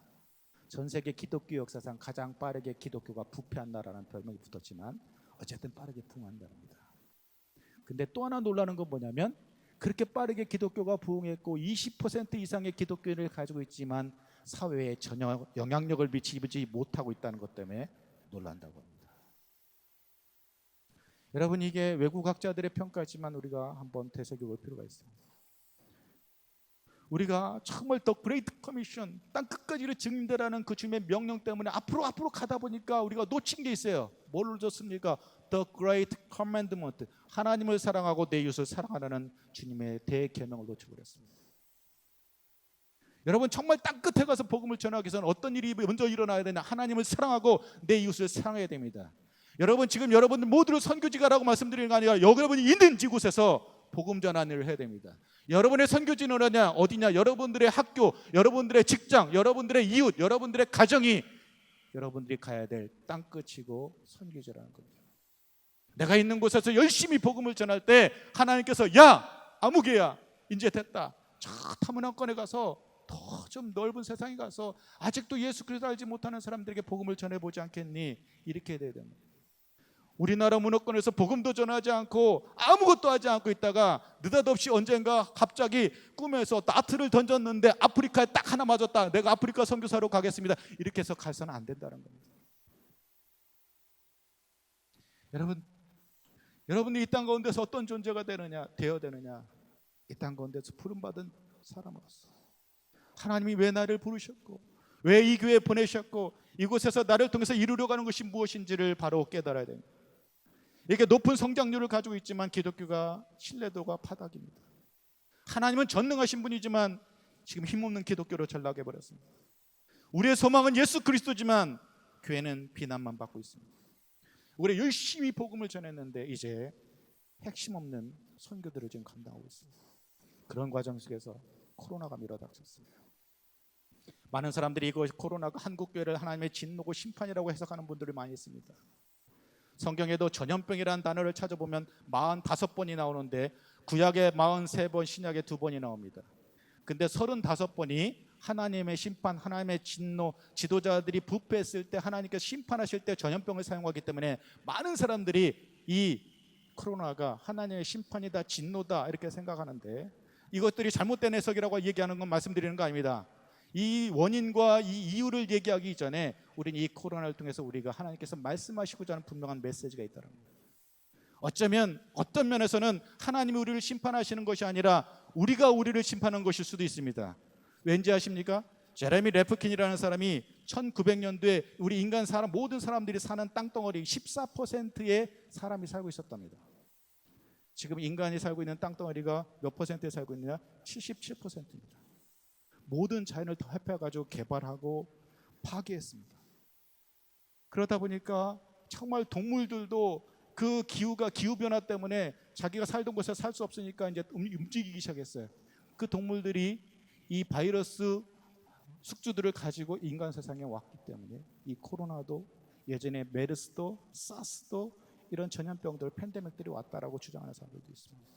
전 세계 기독교 역사상 가장 빠르게 기독교가 부패한 나라라는 별명이 붙었지만 어쨌든 빠르게 부흥한 나라입니다. 근데 또 하나 놀라는 건 뭐냐면 그렇게 빠르게 기독교가 부흥했고 20% 이상의 기독교인을 가지고 있지만 사회에 전혀 영향력을 미치지 못하고 있다는 것 때문에 놀란다고 합니다. 여러분, 이게 외국 학자들의 평가지만 우리가 한번 되새겨볼 필요가 있습니다. 우리가 정말 더 그레이트 커미션, 땅 끝까지를 증인되라는 그 주님의 명령 때문에 앞으로 가다 보니까 우리가 놓친 게 있어요. 뭘 놓쳤습니까? The Great Commandment, 하나님을 사랑하고 내 이웃을 사랑하라는 주님의 대계명을 놓쳐버렸습니다. 여러분, 정말 땅 끝에 가서 복음을 전하기 위해서는 어떤 일이 먼저 일어나야 되냐? 하나님을 사랑하고 내 이웃을 사랑해야 됩니다. 여러분, 지금 여러분들 모두를 선교지가라고 말씀드리는 거 아니라 여러분이 있는 지곳에서 복음 전하는 일을 해야 됩니다. 여러분의 선교지는 어디냐? 여러분들의 학교, 여러분들의 직장, 여러분들의 이웃, 여러분들의 가정이 여러분들이 가야 될 땅끝이고 선교지라는 겁니다. 내가 있는 곳에서 열심히 복음을 전할 때 하나님께서 야, 아무개야, 이제 됐다. 저 타문화권에 가서 더 좀 넓은 세상에 가서 아직도 예수 그리스도 알지 못하는 사람들에게 복음을 전해보지 않겠니? 이렇게 돼야 됩니다. 우리나라 문화권에서 복음도 전하지 않고 아무것도 하지 않고 있다가 느닷없이 언젠가 갑자기 꿈에서 나트를 던졌는데 아프리카에 딱 하나 맞았다. 내가 아프리카 선교사로 가겠습니다. 이렇게 해서 가서는 안 된다는 겁니다. 여러분이 이 땅 가운데서 어떤 존재가 되어야 되느냐? 이 땅 가운데서 부름받은 사람으로서 하나님이 왜 나를 부르셨고 왜 이 교회에 보내셨고 이곳에서 나를 통해서 이루려고 하는 것이 무엇인지를 바로 깨달아야 됩니다. 이렇게 높은 성장률을 가지고 있지만 기독교가 신뢰도가 바닥입니다. 하나님은 전능하신 분이지만 지금 힘없는 기독교로 전락해버렸습니다. 우리의 소망은 예수 그리스도지만 교회는 비난만 받고 있습니다. 우리 열심히 복음을 전했는데 이제 핵심 없는 선교들을 지금 감당하고 있습니다. 그런 과정 속에서 코로나가 밀어닥쳤습니다. 많은 사람들이 이거 코로나가 한국교회를 하나님의 진노고 심판이라고 해석하는 분들이 많이 있습니다. 성경에도 전염병이라는 단어를 찾아보면 45번이 나오는데 구약에 43번, 신약에 2번이 나옵니다. 근데 35번이 하나님의 심판, 하나님의 진노, 지도자들이 부패했을 때 하나님께서 심판하실 때 전염병을 사용하기 때문에 많은 사람들이 이 코로나가 하나님의 심판이다, 진노다 이렇게 생각하는데 이것들이 잘못된 해석이라고 얘기하는 건 말씀드리는 거 아닙니다. 이 원인과 이 이유를 얘기하기 전에 우리는 이 코로나를 통해서 우리가 하나님께서 말씀하시고자 하는 분명한 메시지가 있다는 겁니다. 어쩌면 어떤 면에서는 하나님이 우리를 심판하시는 것이 아니라 우리가 우리를 심판하는 것일 수도 있습니다. 왠지 아십니까? 제레미 레프킨이라는 사람이 1900년도에 우리 인간 사람 모든 사람들이 사는 땅덩어리 14%의 사람이 살고 있었답니다. 지금 인간이 살고 있는 땅덩어리가 몇 퍼센트에 살고 있느냐? 77%입니다. 모든 자연을 다 회피해가지고 개발하고 파괴했습니다. 그러다 보니까 정말 동물들도 그 기후변화 때문에 자기가 살던 곳에 살 수 없으니까 이제 움직이기 시작했어요. 그 동물들이 이 바이러스 숙주들을 가지고 인간 세상에 왔기 때문에 이 코로나도 예전에 메르스도 사스도 이런 전염병들 팬데믹들이 왔다라고 주장하는 사람들도 있습니다.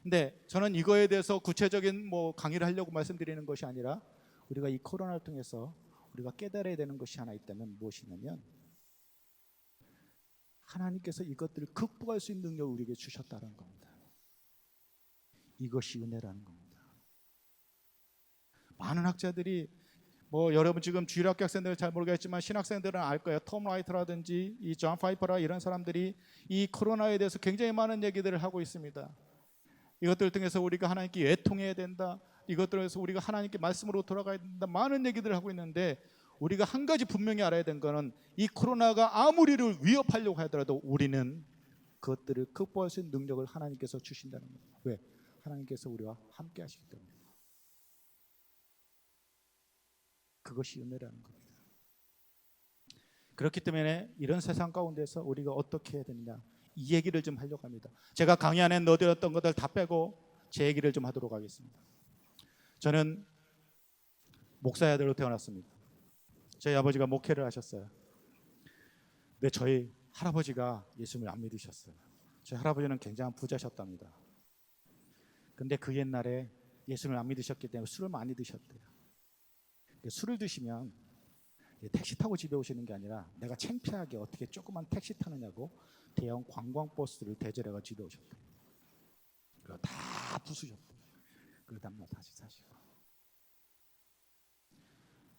근데 저는 이거에 대해서 구체적인 강의를 하려고 말씀드리는 것이 아니라 우리가 이 코로나를 통해서 우리가 깨달아야 되는 것이 하나 있다면 무엇이냐면 하나님께서 이것들을 극복할 수 있는 능력을 우리에게 주셨다는 겁니다. 이것이 은혜라는 겁니다. 많은 학자들이 여러분 지금 주일학교 학생들은 잘 모르겠지만 신학생들은 알 거예요. 톰 라이트라든지 이 존 파이퍼라 이런 사람들이 이 코로나에 대해서 굉장히 많은 얘기들을 하고 있습니다. 이것들을 통해서 우리가 하나님께 애통해야 된다. 이것들을 통해서 우리가 하나님께 말씀으로 돌아가야 된다. 많은 얘기들을 하고 있는데 우리가 한 가지 분명히 알아야 되는 것은 이 코로나가 아무리 우리를 위협하려고 하더라도 우리는 그것들을 극복할 수 있는 능력을 하나님께서 주신다는 겁니다. 왜? 하나님께서 우리와 함께 하시기 때문에. 그것이 은혜라는 겁니다. 그렇기 때문에 이런 세상 가운데서 우리가 어떻게 해야 되느냐 이 얘기를 좀 하려고 합니다. 제가 강의 안에 넣어드렸던 것들 다 빼고 제 얘기를 좀 하도록 하겠습니다. 저는 목사의 아들로 태어났습니다. 저희 아버지가 목회를 하셨어요. 근데 저희 할아버지가 예수님을 안 믿으셨어요. 저희 할아버지는 굉장한 부자셨답니다. 근데 그 옛날에 예수님을 안 믿으셨기 때문에 술을 많이 드셨대요. 술을 드시면 택시 타고 집에 오시는 게 아니라 내가 창피하게 어떻게 조그만 택시 타느냐고 대형 관광버스를 대절해가 집에 오셨대요. 그거 다 부수셨대요. 그 다음날 다시 사시고.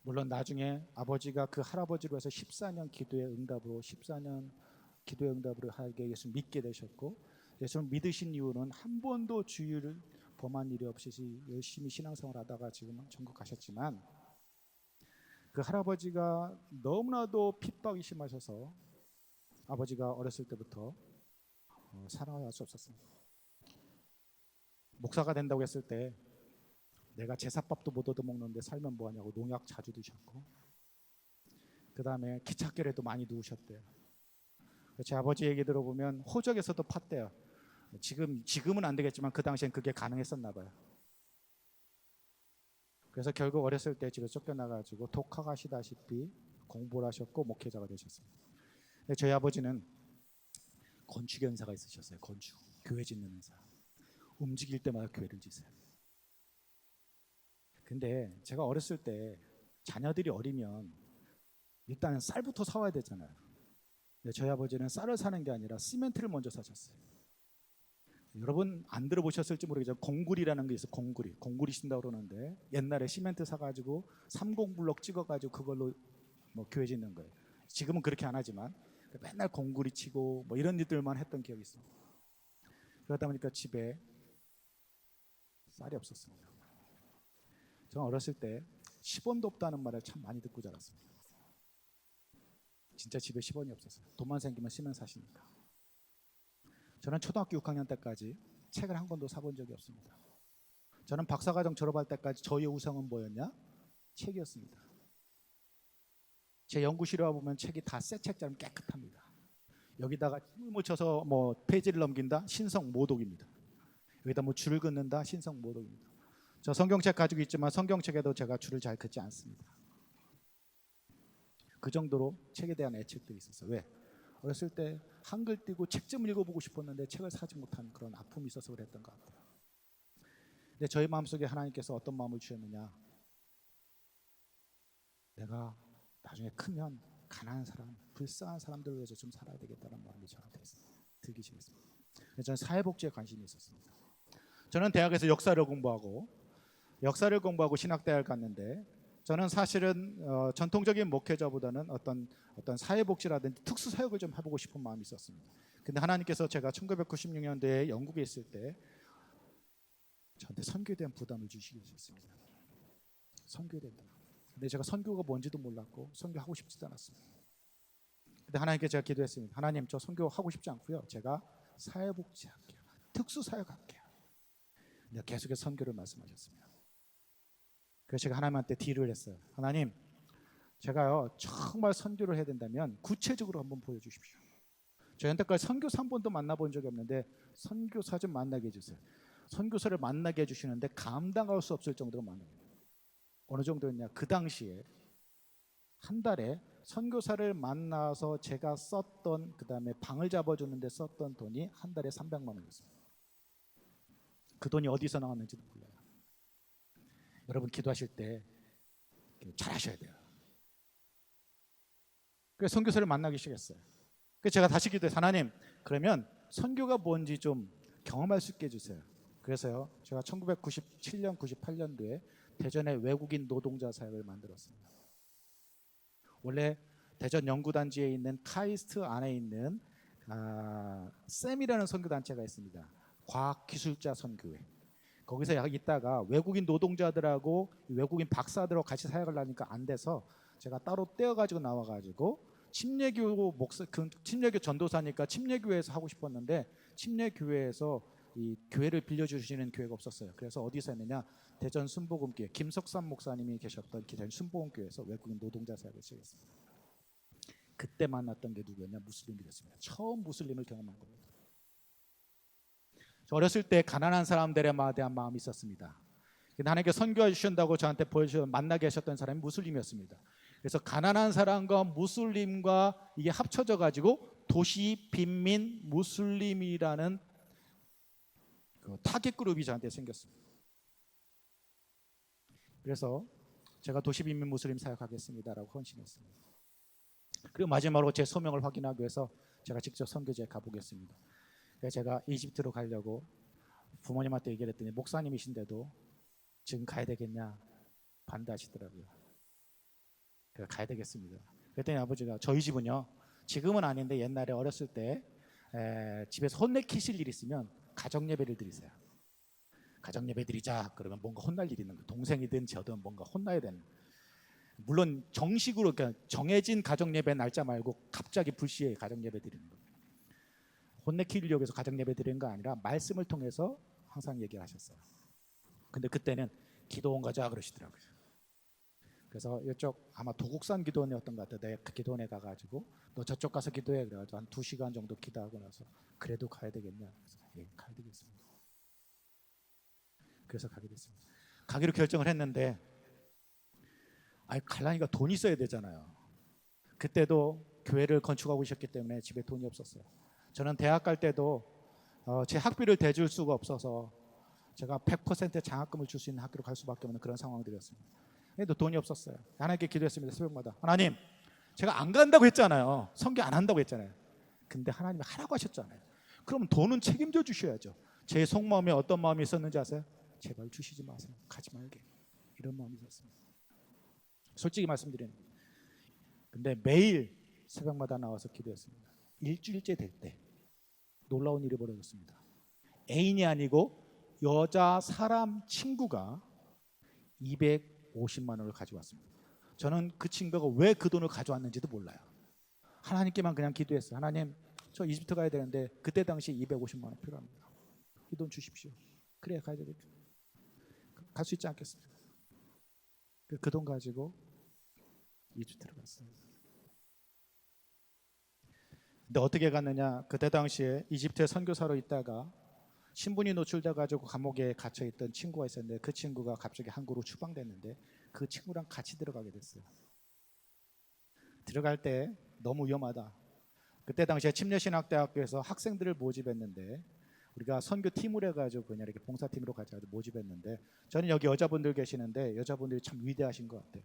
물론 나중에 아버지가 그 할아버지로 해서 14년 기도의 응답으로 하게 예수 믿게 되셨고 예수를 믿으신 이유는 한 번도 주의를 범한 일이 없이 열심히 신앙생활 하다가 지금 천국 가셨지만 그 할아버지가 너무나도 핍박이 심하셔서 아버지가 어렸을 때부터 살아갈 수 없었습니다. 목사가 된다고 했을 때 내가 제사밥도 못 얻어먹는데 살면 뭐하냐고 농약 자주 드셨고 그 다음에 기찻길에도 많이 누우셨대요. 제 아버지 얘기 들어보면 호적에서도 팠대요. 지금은 안 되겠지만 그 당시엔 그게 가능했었나 봐요. 그래서 결국 어렸을 때 집에 쫓겨나가지고 독학하시다시피 공부를 하셨고 목회자가 되셨습니다. 근데 저희 아버지는 건축 연사가 있으셨어요. 건축, 교회 짓는 연사. 움직일 때마다 교회를 지세요. 근데 제가 어렸을 때 자녀들이 어리면 일단은 쌀부터 사와야 되잖아요. 근데 저희 아버지는 쌀을 사는 게 아니라 시멘트를 먼저 사셨어요. 여러분 안 들어보셨을지 모르겠지만 공구리라는 게 있어요. 공구리 신다고 그러는데 옛날에 시멘트 사가지고 30블럭 찍어가지고 그걸로 교회 짓는 거예요. 지금은 그렇게 안 하지만 맨날 공구리 치고 이런 일들만 했던 기억이 있어요. 그러다 보니까 집에 쌀이 없었습니다. 저는 어렸을 때 10원도 없다는 말을 참 많이 듣고 자랐습니다. 진짜 집에 10원이 없었어요. 돈만 생기면 쓰면 사시니까. 저는 초등학교 6학년 때까지 책을 한 권도 사본 적이 없습니다. 저는 박사과정 졸업할 때까지 저의 우상은 뭐였냐? 책이었습니다. 제 연구실에 와보면 책이 다 새 책처럼 깨끗합니다. 여기다가 힘을 묻혀서 페이지를 넘긴다? 신성모독입니다. 여기다 줄을 긋는다? 신성모독입니다. 저 성경책 가지고 있지만 성경책에도 제가 줄을 잘 긋지 않습니다. 그 정도로 책에 대한 애착들이 있었어요. 왜? 어렸을 때 한글 띄고 책 좀 읽어보고 싶었는데 책을 사지 못한 그런 아픔이 있어서 그랬던 것 같아요. 근데 저희 마음속에 하나님께서 어떤 마음을 주셨느냐? 내가 나중에 크면 가난한 사람, 불쌍한 사람들을 위해서 좀 살아야 되겠다는 마음이 저한테 들기 시작했습니다. 저는 사회복지에 관심이 있었습니다. 저는 대학에서 역사를 공부하고 신학대학을 갔는데 저는 사실은 전통적인 목회자보다는 어떤 사회복지라든지 특수사역을 좀 해보고 싶은 마음이 있었습니다. 근데 하나님께서 제가 1996년도에 영국에 있을 때 저한테 선교에 대한 부담을 주시게 되셨습니다. 선교해야 된다. 근데 제가 선교가 뭔지도 몰랐고 선교하고 싶지도 않았습니다. 근데 하나님께 제가 기도했습니다. 하나님, 저 선교하고 싶지 않고요, 제가 사회복지 할게요. 특수사역 할게요. 근데 계속해서 선교를 말씀하셨습니다. 그래서 제가 하나님한테 딜을 했어요. 하나님, 제가요 정말 선교를 해야 된다면 구체적으로 한번 보여주십시오. 저 현대까지 선교사 한 번도 만나본 적이 없는데 선교사 좀 만나게 해주세요. 선교사를 만나게 해주시는데 감당할 수 없을 정도로 많아요. 어느 정도였냐? 그 당시에 한 달에 선교사를 만나서 제가 썼던, 그 다음에 방을 잡아주는데 썼던 돈이 한 달에 300만 원이었습니다. 그 돈이 어디서 나왔는지도 몰라요. 여러분 기도하실 때 잘하셔야 돼요. 그래서 선교사를 만나기 시작했어요. 그래서 제가 다시 기도해서 하나님, 그러면 선교가 뭔지 좀 경험할 수 있게 해주세요. 그래서요, 제가 1997년, 98년도에 대전에 외국인 노동자 사역을 만들었습니다. 원래 대전 연구단지에 있는 카이스트 안에 있는 쌤이라는 선교단체가 있습니다. 과학기술자 선교회. 거기서 있다가 외국인 노동자들하고 외국인 박사들하고 같이 사역을 하니까 안 돼서 제가 따로 떼어가지고 나와가지고 침례교 침례교 전도사니까 침례교회에서 하고 싶었는데 침례교회에서 이 교회를 빌려주시는 교회가 없었어요. 그래서 어디서 했느냐? 대전 순복음교회 김석삼 목사님이 계셨던 대전 순복음교회에서 외국인 노동자 사역을 시작했습니다. 그때 만났던 게 누구였냐? 무슬림이었습니다. 처음 무슬림을 경험한 겁니다. 저 어렸을 때 가난한 사람들에 대한 마음이 있었습니다. 하나님께 선교해 주신다고 저한테 만나게 하셨던 사람이 무슬림이었습니다. 그래서 가난한 사람과 무슬림과 이게 합쳐져 가지고 도시 빈민 무슬림이라는 그 타겟 그룹이 저한테 생겼습니다. 그래서 제가 도시 빈민 무슬림 사역하겠습니다라고 헌신했습니다. 그리고 마지막으로 제 소명을 확인하기 위해서 제가 직접 선교지에 가보겠습니다. 그래서 제가 이집트로 가려고 부모님한테 얘기를 했더니 목사님이신데도 지금 가야 되겠냐 반대하시더라고요. 그래서 가야 되겠습니다. 그랬더니 아버지가 저희 집은요, 지금은 아닌데 옛날에 어렸을 때 집에서 혼내키실 일 있으면 가정예배를 드리세요. 가정예배 드리자 그러면 뭔가 혼날 일이 있는 거예요. 동생이든 저든 뭔가 혼나야 되는. 물론 정식으로 그러니까 정해진 가정예배 날짜 말고 갑자기 불시에 가정예배 드리는 거예요. 혼내키려고 해서 가정예배 드리는 거 아니라 말씀을 통해서 항상 얘기를 하셨어요. 근데 그때는 기도원 가자 그러시더라고요. 그래서 이쪽 아마 도국산 기도원이었던 것 같아요. 내가 그 기도원에 가가지고 너 저쪽 가서 기도해 그래가지고 한 2시간 정도 기도하고 나서 그래도 가야 되겠냐? 그래서 예, 가야 되겠습니다. 그래서 가게 됐습니다. 가기로 결정을 했는데 갈라니까 돈이 있어야 되잖아요. 그때도 교회를 건축하고 있었기 때문에 집에 돈이 없었어요. 저는 대학 갈 때도 제 학비를 대줄 수가 없어서 제가 100% 장학금을 줄 수 있는 학교로 갈 수밖에 없는 그런 상황들이었습니다. 그래도 돈이 없었어요. 하나님께 기도했습니다. 새벽마다. 하나님, 제가 안 간다고 했잖아요. 선교 안 한다고 했잖아요. 근데 하나님이 하라고 하셨잖아요. 그럼 돈은 책임져 주셔야죠. 제 속마음에 어떤 마음이 있었는지 아세요? 제발 주시지 마세요. 가지 말게. 이런 마음이 있었습니다. 솔직히 말씀드리는. 근데 매일 새벽마다 나와서 기도했습니다. 일주일째 될 때 놀라운 일이 벌어졌습니다. 애인이 아니고 여자 사람 친구가 250만 원을 가져왔습니다. 저는 그 친구가 왜 그 돈을 가져왔는지도 몰라요. 하나님께만 그냥 기도했어요. 하나님, 저 이집트 가야 되는데 그때 당시 250만 원 필요합니다. 이 돈 주십시오. 그래 가야 되겠죠. 갈 수 있지 않겠습니까? 그 돈 가지고 이집트로 갔어요. 근데 어떻게 갔느냐? 그때 당시에 이집트에 선교사로 있다가 신분이 노출돼 가지고 감옥에 갇혀 있던 친구가 있었는데 그 친구가 갑자기 한국으로 추방됐는데 그 친구랑 같이 들어가게 됐어요. 들어갈 때 너무 위험하다. 그때 당시에 침례신학대학교에서 학생들을 모집했는데 우리가 선교팀을 해가지고 그냥 이렇게 봉사팀으로 가져가지고 모집했는데 저는 여기 여자분들 계시는데 여자분들이 참 위대하신 것 같아요.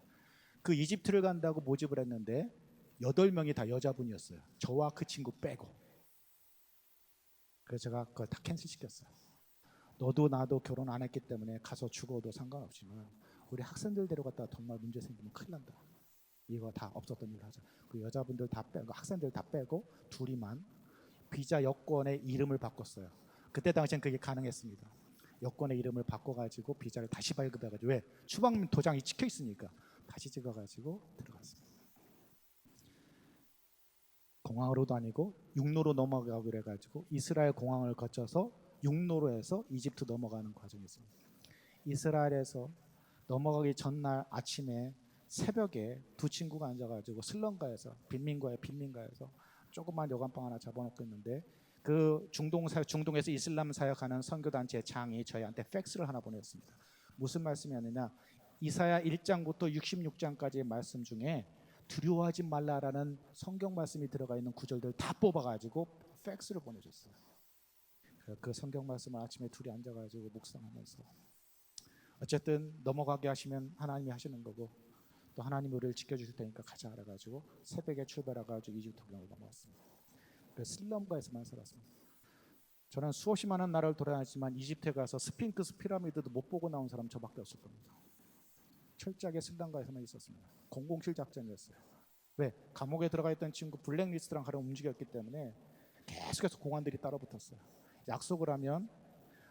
그 이집트를 간다고 모집을 했는데 8명이 다 여자분이었어요. 저와 그 친구 빼고. 그래서 제가 그걸 다 캔슬시켰어요. 너도 나도 결혼 안 했기 때문에 가서 죽어도 상관없지만 우리 학생들 데려갔다가 정말 문제 생기면 큰일 난다. 이거 다 없었던 일을 하자. 그 여자분들 다 빼고 학생들 다 빼고 둘이만 비자 여권의 이름을 바꿨어요. 그때 당시엔 그게 가능했습니다. 여권의 이름을 바꿔가지고 비자를 다시 발급해가지고 왜 추방 도장이 찍혀 있으니까 다시 찍어가지고 들어갔습니다. 공항으로도 아니고 육로로 넘어가고 그래가지고 이스라엘 공항을 거쳐서 육로로 해서 이집트 넘어가는 과정이었습니다. 이스라엘에서 넘어가기 전날 아침에 새벽에 두 친구가 앉아가지고 슬럼가에서 빈민가에서 조그만 여관방 하나 잡아놓고 있는데 그 중동에서 이슬람 사역하는 선교단체 장이 저희한테 팩스를 하나 보냈습니다. 무슨 말씀이었느냐, 이사야 1장부터 66장까지의 말씀 중에 두려워하지 말라라는 성경 말씀이 들어가 있는 구절들 다 뽑아가지고 팩스를 보내줬어요. 그 성경 말씀을 아침에 둘이 앉아가지고 묵상하면서 어쨌든 넘어가게 하시면 하나님이 하시는 거고 또 하나님이 우리를 지켜주실 테니까 가자 그래가지고 새벽에 출발해가지고 이집트로 넘어왔습니다. 그래서 슬럼가에서만 살았습니다. 저는 수없이 많은 나라를 돌아다녔지만 이집트에 가서 스핑크스 피라미드도 못 보고 나온 사람 저밖에 없을 겁니다. 철저하게 슬럼가에서만 있었습니다. 007 작전이었어요. 왜? 감옥에 들어가 있던 친구 블랙리스트랑 가려 움직였기 때문에 계속해서 공안들이 따라 붙었어요. 약속을 하면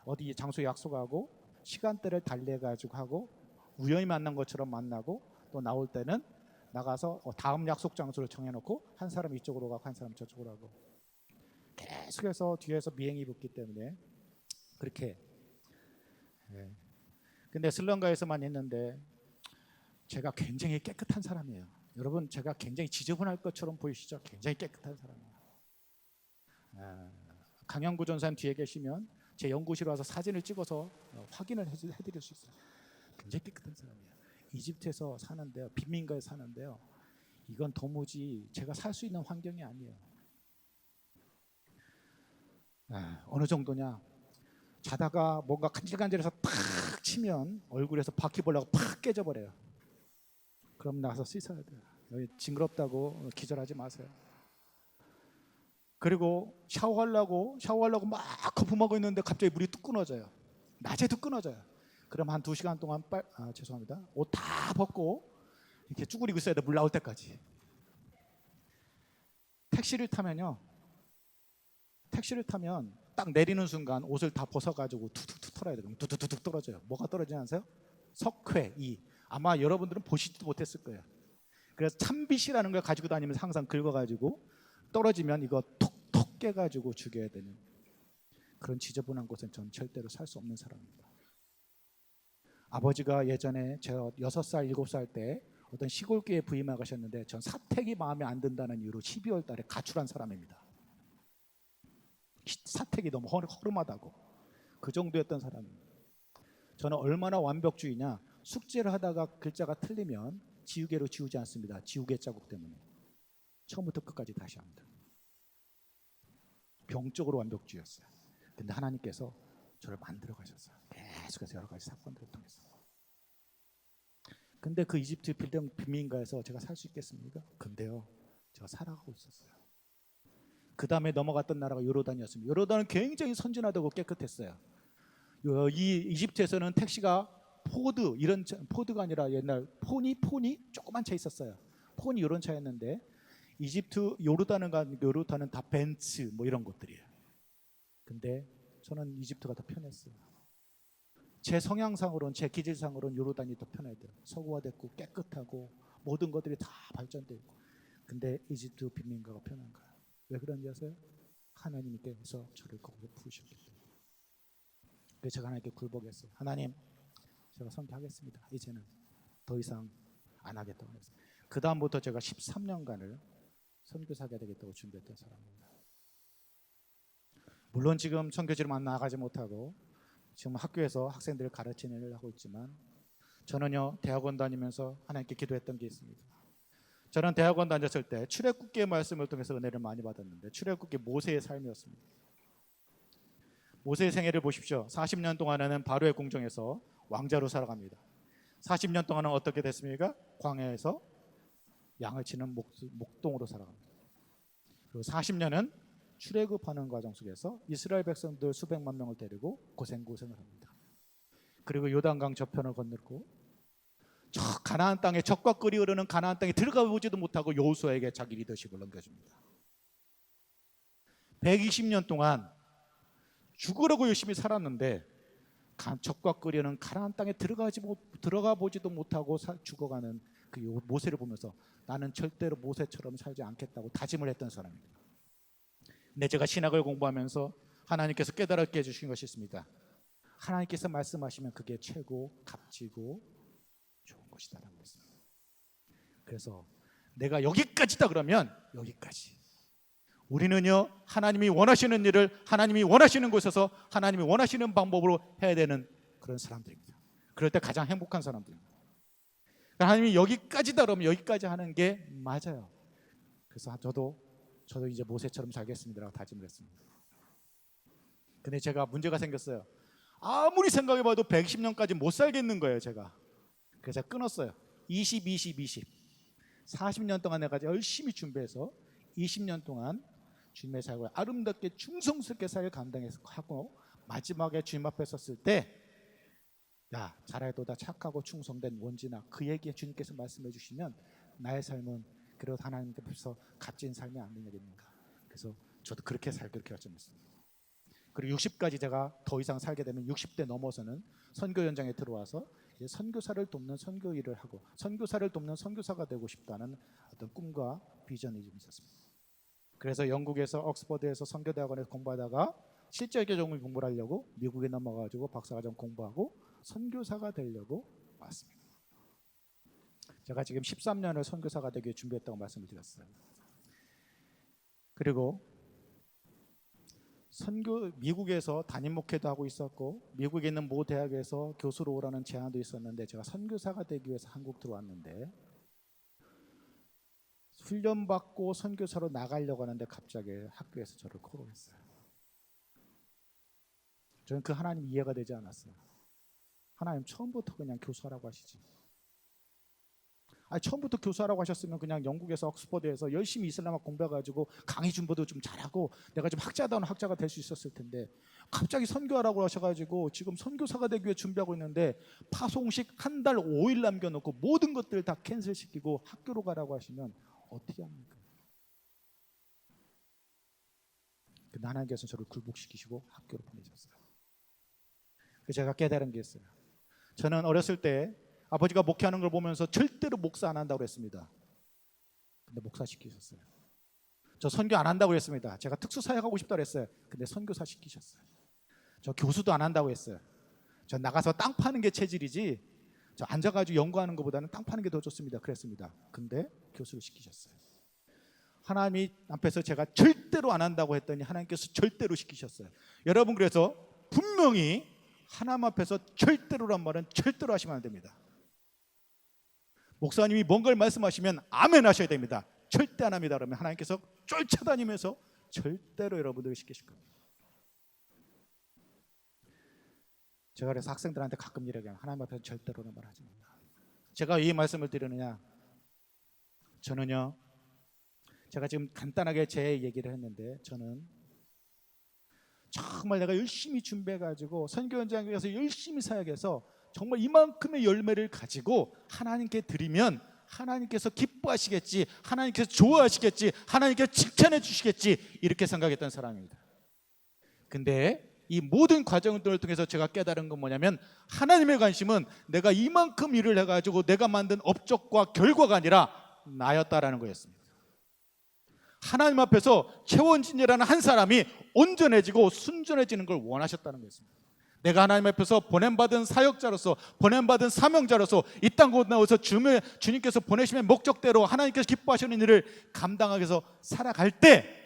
어디 장소에 약속하고 시간대를 달래가지고 하고 우연히 만난 것처럼 만나고 또 나올 때는 나가서 다음 약속 장소를 정해놓고 한 사람 이쪽으로 가고 한 사람 저쪽으로 가고 계속해서 뒤에서 미행이 붙기 때문에 그렇게. 근데 슬럼가에서만 있는데 제가 굉장히 깨끗한 사람이에요. 여러분, 제가 굉장히 지저분할 것처럼 보이시죠? 굉장히 깨끗한 사람이에요. 강영구 전사님 뒤에 계시면 제 연구실 와서 사진을 찍어서 확인을 해드릴 수 있어요. 굉장히 깨끗한 사람이에요. 이집트에서 사는데요, 빈민가에 사는데요, 이건 도무지 제가 살 수 있는 환경이 아니에요. 어느 정도냐, 자다가 뭔가 간질간질해서 팍 치면 얼굴에서 바퀴벌레가 팍 깨져버려요. 그럼 나가서 씻어야 돼요. 여기 징그럽다고 기절하지 마세요. 그리고 샤워하려고 막 거품하고 있는데 갑자기 물이 뚝 끊어져요. 낮에도 끊어져요. 그럼 한 2시간 동안 죄송합니다. 옷 다 벗고 이렇게 쭈그리고 있어야 돼, 물 나올 때까지. 택시를 타면 딱 내리는 순간 옷을 다 벗어가지고 툭툭툭 털어야 돼요. 툭툭툭 떨어져요. 뭐가 떨어지지 않으세요? 석회, 아마 여러분들은 보시지도 못했을 거예요. 그래서 참빗이라는 걸 가지고 다니면서 항상 긁어가지고 떨어지면 이거 톡톡 깨가지고 죽여야 되는 그런 지저분한 곳엔 전 절대로 살 수 없는 사람입니다. 아버지가 예전에 제가 6살, 7살 때 어떤 시골교회 부임하 가셨는데 전 사택이 마음에 안 든다는 이유로 12월 달에 가출한 사람입니다. 사택이 너무 허름하다고. 그 정도였던 사람입니다. 저는 얼마나 완벽주의냐, 숙제를 하다가 글자가 틀리면 지우개로 지우지 않습니다. 지우개 자국 때문에 처음부터 끝까지 다시 합니다. 병적으로 완벽주의였어요. 근데 하나님께서 저를 만들어 가셨어요. 계속해서 여러 가지 사건들을 통해서. 근데 그 이집트 빈민가에서 제가 살 수 있겠습니까? 근데요, 제가 살아가고 있었어요. 그 다음에 넘어갔던 나라가 요르단이었습니다. 요르단은 굉장히 선진화되고 깨끗했어요. 이 이집트에서는 택시가 포드가 아니라 옛날 포니 조그만 차 있었어요. 포니 이런 차였는데 이집트 요르단은 다 벤츠 뭐 이런 것들이에요. 근데 저는 이집트가 더 편했어요. 제 성향상으로는, 제 기질상으로는 요르단이 더 편해야 돼요. 서구화됐고 깨끗하고 모든 것들이 다 발전되어 있고. 근데 이집트 빈민가가 편한 거예요. 왜 그런지 아세요? 하나님께서 저를 거기에 부르셨기 때문에. 그래서 제가 하나님께 굴복했어요. 하나님, 제가 선교하겠습니다. 이제는 더 이상 안 하겠다고 했어요. 그 다음부터 제가 13년간을 선교사가 되겠다고 준비했던 사람입니다. 물론 지금 선교지를 나가지 못하고 지금 학교에서 학생들을 가르치는 일을 하고 있지만 저는요, 대학원 다니면서 하나님께 기도했던 게 있습니다. 저는 대학원 다녔을 때 출애굽기의 말씀을 통해서 은혜를 많이 받았는데 출애굽기 모세의 삶이었습니다. 모세의 생애를 보십시오. 40년 동안에는 바로의 궁정에서 왕자로 살아갑니다. 40년 동안은 어떻게 됐습니까? 광야에서 양을 치는 목동으로 살아갑니다. 그리고 40년은 출애굽하는 과정 속에서 이스라엘 백성들 수백만 명을 데리고 고생을 합니다. 그리고 요단강 저편을 건너고 저 가나안 땅에 적과 꿀이 흐르는 가나안 땅에 들어가 보지도 못하고 여호수아에게 자기 리더십을 넘겨줍니다. 120년 동안 죽으려고 열심히 살았는데 젖과 끓이는 가나안 땅에 들어가 보지도 못하고 죽어가는 그 모세를 보면서 나는 절대로 모세처럼 살지 않겠다고 다짐을 했던 사람입니다. 근데 제가 신학을 공부하면서 하나님께서 깨달게 해주신 것이 있습니다. 하나님께서 말씀하시면 그게 최고 값지고 좋은 것이다라는 것을. 그래서 내가 여기까지다 그러면 여기까지. 우리는요, 하나님이 원하시는 일을 하나님이 원하시는 곳에서 하나님이 원하시는 방법으로 해야 되는 그런 사람들입니다. 그럴 때 가장 행복한 사람들입니다. 하나님이 여기까지다 그러면 여기까지 하는 게 맞아요. 그래서 저도 이제 모세처럼 살겠습니다라고 다짐을 했습니다. 근데 제가 문제가 생겼어요. 아무리 생각해봐도 120년까지 못 살겠는 거예요, 제가. 그래서 끊었어요. 20, 20, 20. 40년 동안 내가 열심히 준비해서 20년 동안 주님의 사역을 아름답게 충성스럽게 사역을 감당하고 마지막에 주님 앞에 섰을 때, 야, 잘해도다 착하고 충성된 원진아, 그 얘기에 주님께서 말씀해 주시면 나의 삶은 그래도 하나님 앞에서 값진 삶이 아니겠는가. 그래서 저도 그렇게 살기로 결정했습니다. 그리고 60까지 제가 더 이상 살게 되면 60대 넘어서는 선교 현장에 들어와서 이제 선교사를 돕는 선교 일을 하고 선교사를 돕는 선교사가 되고 싶다는 어떤 꿈과 비전이 좀 있었습니다. 그래서 영국에서 옥스퍼드에서 선교대학원에서 공부하다가 실제개종을 공부를 하려고 미국에 넘어가지고 박사과정 공부하고 선교사가 되려고 왔습니다. 제가 지금 13년을 선교사가 되기 위해 준비했다고 말씀을 드렸어요. 그리고 미국에서 담임 목회도 하고 있었고 미국에 있는 모 대학에서 교수로 오라는 제안도 있었는데 제가 선교사가 되기 위해서 한국 들어왔는데 훈련받고 선교사로 나가려고 하는데 갑자기 학교에서 저를 코로했어요. 저는 그 하나님 이해가 되지 않았어요. 하나님 처음부터 그냥 교수하라고 하시지. 처음부터 교수하라고 하셨으면 그냥 영국에서 옥스퍼드에서 열심히 이슬람학 공부해가지고 강의 준비도 좀 잘하고 내가 좀 학자다운 학자가 될 수 있었을 텐데 갑자기 선교하라고 하셔가지고 지금 선교사가 되기 위해 준비하고 있는데 파송식 한 달 5일 남겨놓고 모든 것들을 다 캔슬시키고 학교로 가라고 하시면 어떻게 합니까? 하나님께서 저를 굴복시키시고 학교로 보내셨어요. 제가 깨달은 게 있어요. 저는 어렸을 때 아버지가 목회하는 걸 보면서 절대로 목사 안 한다고 그랬습니다. 근데 목사 시키셨어요. 저 선교 안 한다고 그랬습니다. 제가 특수사역하고 싶다고 그랬어요. 근데 선교사 시키셨어요. 저 교수도 안 한다고 했어요. 저 나가서 땅 파는 게 체질이지 저 앉아가지고 연구하는 것보다는 땅 파는 게 더 좋습니다. 그랬습니다. 근데 교수를 시키셨어요. 하나님 앞에서 제가 절대로 안 한다고 했더니 하나님께서 절대로 시키셨어요. 여러분, 그래서 분명히 하나님 앞에서 절대로란 말은 절대로 하시면 안 됩니다. 목사님이 뭔가를 말씀하시면 아멘 하셔야 됩니다. 절대 안 합니다 그러면 하나님께서 쫓아다니면서 절대로 여러분들을 시키실 겁니다. 제가 그래서 학생들한테 가끔 이야기해요. 하나님 앞에서 절대로는 말하지 말라. 제가 이 말씀을 드리느냐, 저는요, 제가 지금 간단하게 제 얘기를 했는데 저는 정말 내가 열심히 준비해가지고 선교 현장에 가서 열심히 사역해서 정말 이만큼의 열매를 가지고 하나님께 드리면 하나님께서 기뻐하시겠지, 하나님께서 좋아하시겠지, 하나님께서 칭찬해 주시겠지, 이렇게 생각했던 사람입니다. 근데 이 모든 과정들을 통해서 제가 깨달은 건 뭐냐면 하나님의 관심은 내가 이만큼 일을 해가지고 내가 만든 업적과 결과가 아니라 나였다라는 거였습니다. 하나님 앞에서 최원진이라는 한 사람이 온전해지고 순전해지는 걸 원하셨다는 거였습니다. 내가 하나님 앞에서 보냄받은 사역자로서, 보냄받은 사명자로서 이 땅곳 나와서 주님께서 보내시면 목적대로 하나님께서 기뻐하시는 일을 감당하기 위해서 살아갈 때,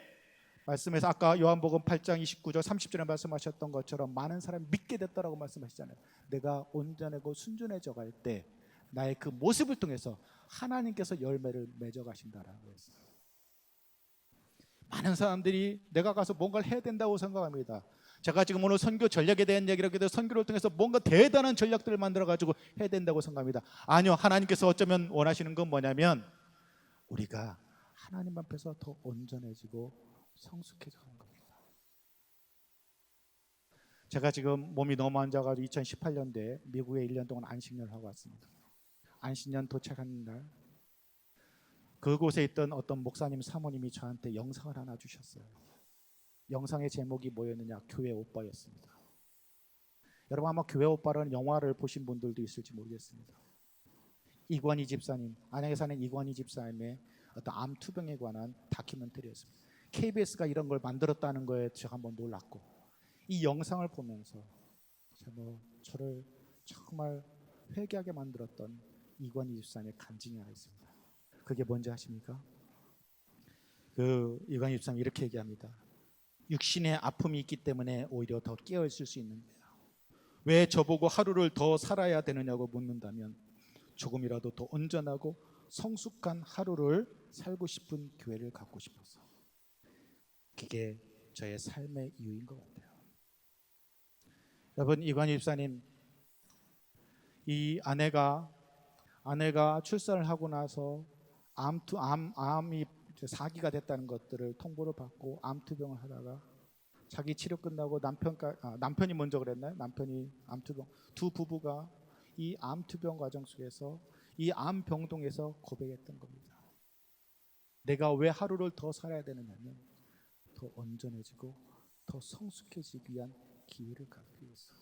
말씀에서 아까 요한복음 8장 29절 30절에 말씀하셨던 것처럼 많은 사람이 믿게 됐다라고 말씀하시잖아요. 내가 온전하고 순전해져 갈 때 나의 그 모습을 통해서 하나님께서 열매를 맺어 가신다라고 했어요. 많은 사람들이 내가 가서 뭔가를 해야 된다고 생각합니다. 제가 지금 오늘 선교 전략에 대한 얘기를 하게 돼서 선교를 통해서 뭔가 대단한 전략들을 만들어 가지고 해야 된다고 생각합니다. 아니요, 하나님께서 어쩌면 원하시는 건 뭐냐면 우리가 하나님 앞에서 더 온전해지고 성숙해져 가는 겁니다. 제가 지금 몸이 너무 안 좋아가지고 2018년도에 미국에 1년 동안 안식년을 하고 왔습니다. 안식년 도착하는 날 그곳에 있던 어떤 목사님 사모님이 저한테 영상을 하나 주셨어요. 영상의 제목이 뭐였느냐, 교회 오빠였습니다. 여러분 아마 교회 오빠라는 영화를 보신 분들도 있을지 모르겠습니다. 이관희 집사님, 안양에 사는 이관희 집사님의 어떤 암 투병에 관한 다큐멘터리였습니다. KBS가 이런 걸 만들었다는 거에 제가 한번 놀랐고, 이 영상을 보면서 저를 정말 회개하게 만들었던 이관희 집사님의 간증이 하나 있습니다. 그게 뭔지 아십니까? 그 이관희 집사님이 이렇게 얘기합니다. 육신의 아픔이 있기 때문에 오히려 더 깨어있을 수 있는데요, 왜 저보고 하루를 더 살아야 되느냐고 묻는다면 조금이라도 더 온전하고 성숙한 하루를 살고 싶은 교회를 갖고 싶어서. 그게 저의 삶의 이유인 것 같아요. 여러분, 이관희 집사님, 이 아내가 출산을 하고 나서 암이 사기가 됐다는 것들을 통보를 받고 암투병을 하다가 자기 치료 끝나고 남편이 먼저 그랬나요? 남편이 암투병, 두 부부가 이 암투병 과정 속에서 이 암병동에서 고백했던 겁니다. 내가 왜 하루를 더 살아야 되느냐면 더 온전해지고 더 성숙해지기 위한 기회를 갖기 위해서.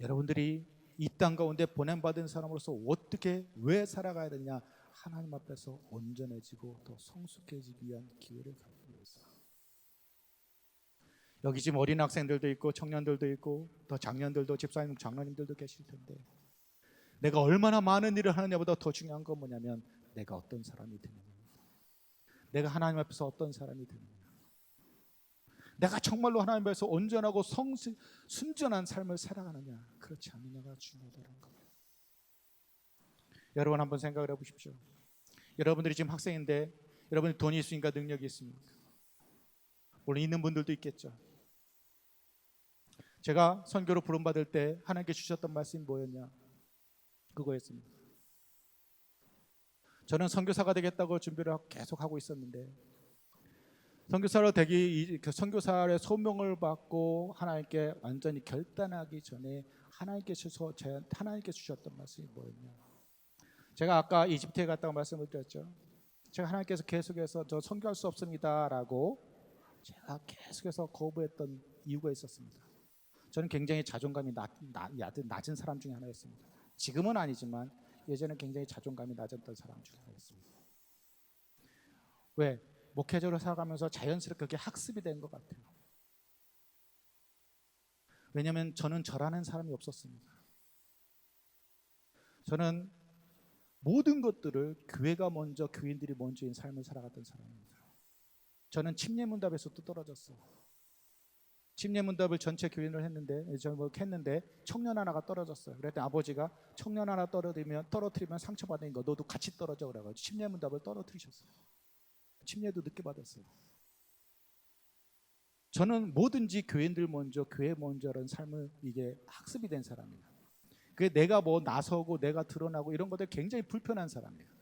여러분들이 이 땅 가운데 보냄받은 사람으로서 어떻게 왜 살아가야 되냐? 하나님 앞에서 온전해지고 더 성숙해지기 위한 기회를 갖기 위해서. 여기 지금 어린 학생들도 있고 청년들도 있고 더 장년들도, 집사님 장로님들도 계실 텐데, 내가 얼마나 많은 일을 하느냐보다 더 중요한 건 뭐냐면 내가 어떤 사람이 되느냐입니다. 내가 하나님 앞에서 어떤 사람이 되느냐, 내가 정말로 하나님 앞에서 온전하고 순전한 삶을 살아가느냐, 그렇지 않느냐가 중요하다는 겁니다. 여러분 한번 생각을 해보십시오. 여러분들이 지금 학생인데 여러분이 돈이 있으니까 능력이 있습니까? 물론 있는 분들도 있겠죠. 제가 선교로 부름받을 때 하나님께 주셨던 말씀이 뭐였냐? 그거였습니다. 저는 선교사가 되겠다고 준비를 계속 하고 있었는데, 선교사로 되기, 선교사의 소명을 받고 하나님께 완전히 결단하기 전에 하나님께 주셨던 말씀이 뭐였냐? 제가 아까 이집트에 갔다고 말씀을 드렸죠. 제가 하나님께서 계속해서 저 선교할 수 없습니다라고 제가 계속해서 거부했던 이유가 있었습니다. 저는 굉장히 자존감이 낮은 사람 중에 하나였습니다. 지금은 아니지만 예전에 굉장히 자존감이 낮았던 사람 중에 하나였습니다. 왜? 목회자로 살아가면서 자연스럽게 그게 학습이 된 것 같아요. 왜냐하면 저는 저라는 사람이 없었습니다. 저는 모든 것들을 교회가 먼저, 교인들이 먼저인 삶을 살아갔던 사람입니다. 저는 침례문답에서도 떨어졌어요. 침례문답을 전체 교인을 했는데 청년 하나가 떨어졌어요. 그랬더니 아버지가 청년 하나 떨어뜨리면 상처받으니까 너도 같이 떨어져 그래가지고 침례문답을 떨어뜨리셨어요. 침례도 늦게 받았어요. 저는 뭐든지 교인들 먼저, 교회 먼저라는 삶을 이게 학습이 된 사람이에요. 그게 내가 뭐 나서고 내가 드러나고 이런 것들 굉장히 불편한 사람이에요.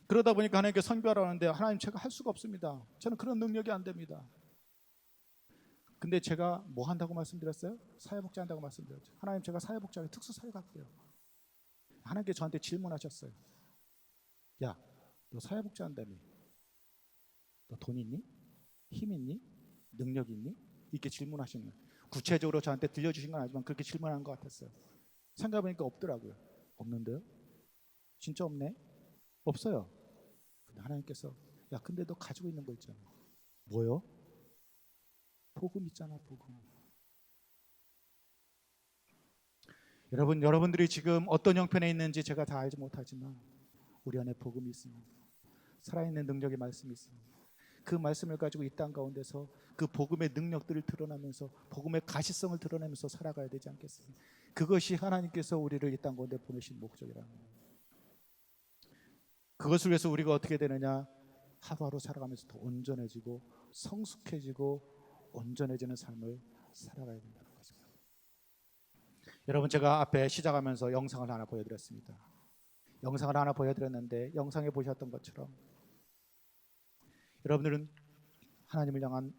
그러다 보니까 하나님께 선교하라고 하는데 하나님 제가 할 수가 없습니다. 저는 그런 능력이 안 됩니다. 근데 제가 뭐 한다고 말씀드렸어요? 사회복지 한다고 말씀드렸죠. 하나님 제가 사회복지하게 특수사회 갈게요. 하나님께 저한테 질문하셨어요. 야, 너 사회복지 한다며? 너 돈 있니? 힘 있니? 능력 있니? 이렇게 질문하시는 거예요. 구체적으로 저한테 들려주신 건 아니지만 그렇게 질문한 것 같았어요. 생각해보니까 없더라고요. 없는데요? 진짜 없네? 없어요. 근데 하나님께서 야, 근데 너 가지고 있는 거 있잖아. 뭐요? 복음 있잖아, 복음. 여러분들이 지금 어떤 형편에 있는지 제가 다 알지 못하지만 우리 안에 복음이 있습니다. 살아있는 능력의 말씀이 있습니다. 그 말씀을 가지고 이 땅 가운데서 그 복음의 능력들을 드러나면서 복음의 가시성을 드러내면서 살아가야 되지 않겠습니까? 그것이 하나님께서 우리를 이 땅 가운데 보내신 목적이라는 거예요. 그것을 위해서 우리가 어떻게 되느냐? 하루하루 살아가면서 더 온전해지고 성숙해지고 온전해지는 삶을 살아가야 된다는 것입니다. 여러분, 제가 앞에 시작하면서 영상을 하나 보여드렸습니다. 영상을 하나 보여드렸는데 영상에 보셨던 것처럼 여러분들은 하나님을 향한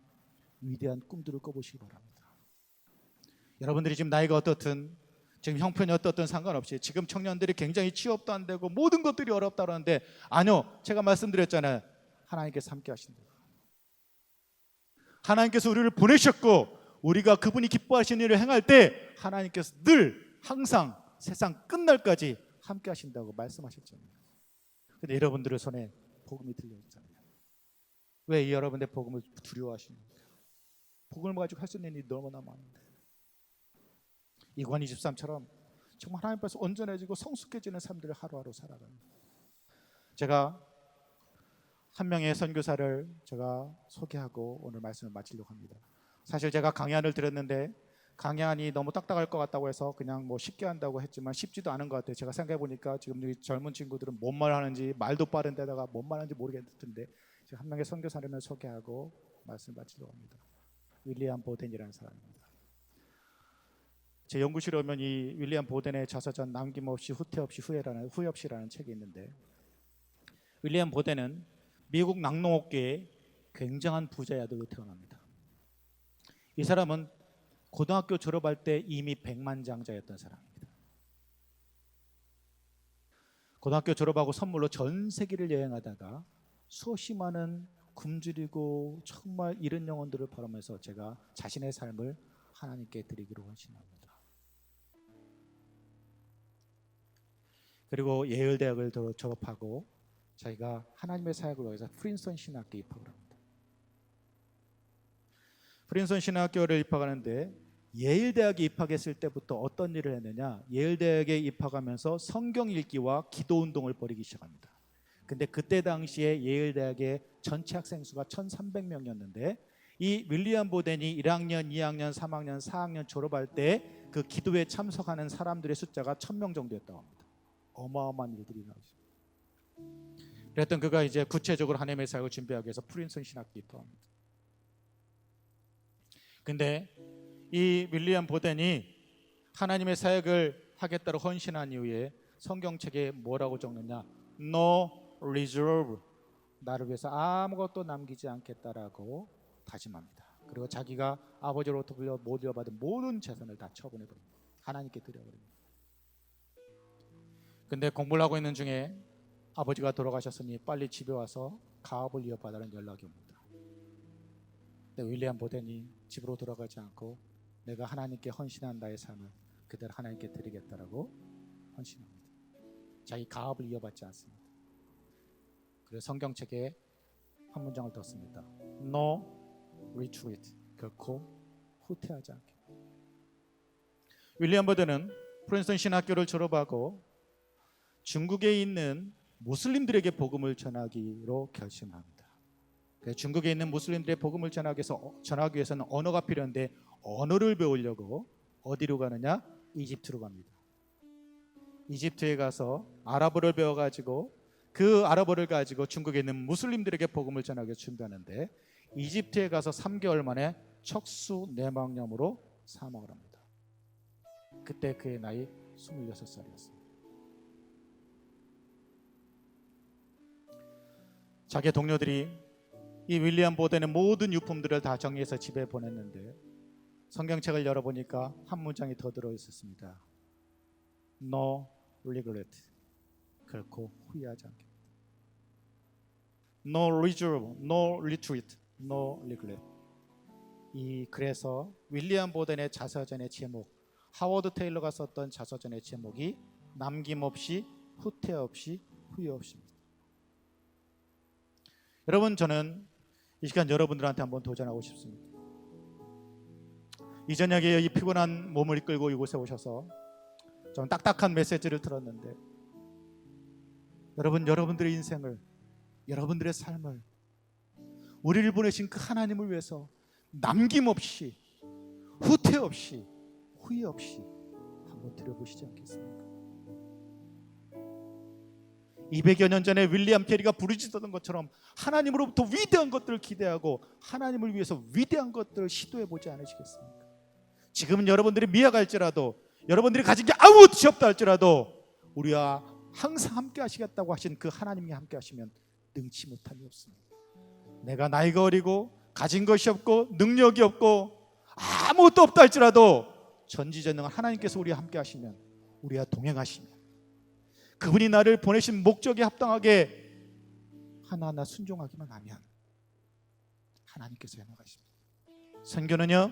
위대한 꿈들을 꿔보시기 바랍니다. 여러분들이 지금 나이가 어떻든 지금 형편이 어떻든 상관없이 지금 청년들이 굉장히 취업도 안 되고 모든 것들이 어렵다 그러는데 아니요, 제가 말씀드렸잖아요. 하나님께서 함께 하신다. 하나님께서 우리를 보내셨고 우리가 그분이 기뻐하시는 일을 행할 때 하나님께서 늘 항상 세상 끝날까지 함께 하신다고 말씀하셨잖아요. 근데 여러분들의 손에 복음이 들려 있잖아요. 왜 여러분의 복음을 두려워하십니까? 복음을 가지고 할 수 있는 일이 너무나 많은데. 이관 23처럼 정말 하나님 앞에서 온전해지고 성숙해지는 삶들을 하루하루 살아가는. 제가 한 명의 선교사를 제가 소개하고 오늘 말씀을 마치려고 합니다. 사실 제가 강연을 들었는데 강연이 너무 딱딱할 것 같다고 해서 그냥 뭐 쉽게 한다고 했지만 쉽지도 않은 것 같아요. 제가 생각해 보니까 지금 여기 젊은 친구들은 뭔 말 하는지, 말도 빠른데다가 뭔 말 하는지 모르겠는데 제가 한 명의 선교사를 소개하고 말씀을 마치려고 합니다. 윌리엄 보덴이라는 사람입니다. 제 연구실에 오면 이 윌리엄 보덴의 자서전 남김없이 후퇴 없이 후회 없이라는 책이 있는데, 윌리엄 보덴은 미국 낙농업계의 굉장한 부자의 아들로 태어납니다. 이 사람은 고등학교 졸업할 때 이미 백만장자였던 사람입니다. 고등학교 졸업하고 선물로 전 세계를 여행하다가 수없이 많은 굶주리고 정말 이른 영혼들을 바라면서 제가 자신의 삶을 하나님께 드리기로 헌신합니다. 그리고 예일 대학을 졸업하고 자기가 하나님의 사역을 위해서 프린스턴 신학교에 입학을 합니다. 프린스턴 신학교를 입학하는데 예일 대학에 입학했을 때부터 어떤 일을 했느냐? 예일 대학에 입학하면서 성경 읽기와 기도 운동을 벌이기 시작합니다. 근데 그때 당시에 예일 대학의 전체 학생 수가 1,300명이었는데 이 윌리엄 보덴이 1학년, 2학년, 3학년, 4학년 졸업할 때 그 기도에 참석하는 사람들의 숫자가 1,000명 정도였다고 합니다. 어마어마한 일들이 나오죠. 그랬던 그가 이제 구체적으로 하나님의 사역을 준비하기 위해서 프린스턴 신학교에 입학합니다. 근데 이 윌리엄 보덴이 하나님의 사역을 하겠다고 헌신한 이후에 성경책에 뭐라고 적느냐? No reserve, 나를 위해서 아무것도 남기지 않겠다라고 다짐합니다. 그리고 자기가 아버지로부터 물려받은 모든 재산을 다 처분해버립니다. 하나님께 드려버립니다. 근데 공부를 하고 있는 중에 아버지가 돌아가셨으니 빨리 집에 와서 가업을 이어받으라는 연락이 옵니다. 근데 윌리엄 보덴이 집으로 돌아가지 않고 내가 하나님께 헌신한 나의 삶을 그대로 하나님께 드리겠다라고 헌신합니다. 자기 가업을 이어받지 않습니다. 그래서 성경책에 한 문장을 뒀습니다. No retreat, 결코 후퇴하지 않게. 윌리엄 보덴은 프린스턴 신학교를 졸업하고 중국에 있는 무슬림들에게 복음을 전하기로 결심합니다. 중국에 있는 무슬림들의 복음을 전하기 위해서는 언어가 필요한데 언어를 배우려고 어디로 가느냐? 이집트로 갑니다. 이집트에 가서 아랍어를 배워가지고 그 아랍어를 가지고 중국에 있는 무슬림들에게 복음을 전하기 위해서 준비하는데 이집트에 가서 3개월 만에 척수 내막염으로 사망을 합니다. 그때 그의 나이 26살이었습니다. 자기 동료들이 이 윌리엄 보덴의 모든 유품들을 다 정리해서 집에 보냈는데 성경책을 열어보니까 한 문장이 더 들어있었습니다. No regret, 결코 후회하지 않게. No reserve, no retreat, no regret. 그래서 윌리엄 보덴의 자서전의 제목, 하워드 테일러가 썼던 자서전의 제목이 남김없이 후퇴 없이 후회 없이입니다. 여러분, 저는 이 시간 여러분들한테 한번 도전하고 싶습니다. 이 저녁에 이 피곤한 몸을 이끌고 이곳에 오셔서 좀 딱딱한 메시지를 들었는데 여러분들의 인생을, 여러분들의 삶을 우리를 보내신 그 하나님을 위해서 남김없이 후퇴 없이 후회 없이 한번 드려보시지 않겠습니까? 200여 년 전에 윌리엄 캐리가 부르짖었던 것처럼 하나님으로부터 위대한 것들을 기대하고 하나님을 위해서 위대한 것들을 시도해보지 않으시겠습니까? 지금은 여러분들이 미약할지라도, 여러분들이 가진 게 아무것도 없다 할지라도 우리와 항상 함께 하시겠다고 하신 그 하나님이 함께 하시면 능치 못함이 없습니다. 내가 나이가 어리고 가진 것이 없고 능력이 없고 아무것도 없다 할지라도 전지전능한 하나님께서 우리와 함께 하시면, 우리와 동행하시면, 그분이 나를 보내신 목적에 합당하게 하나하나 순종하기만 하면 하나님께서 해나가십니다. 선교는요,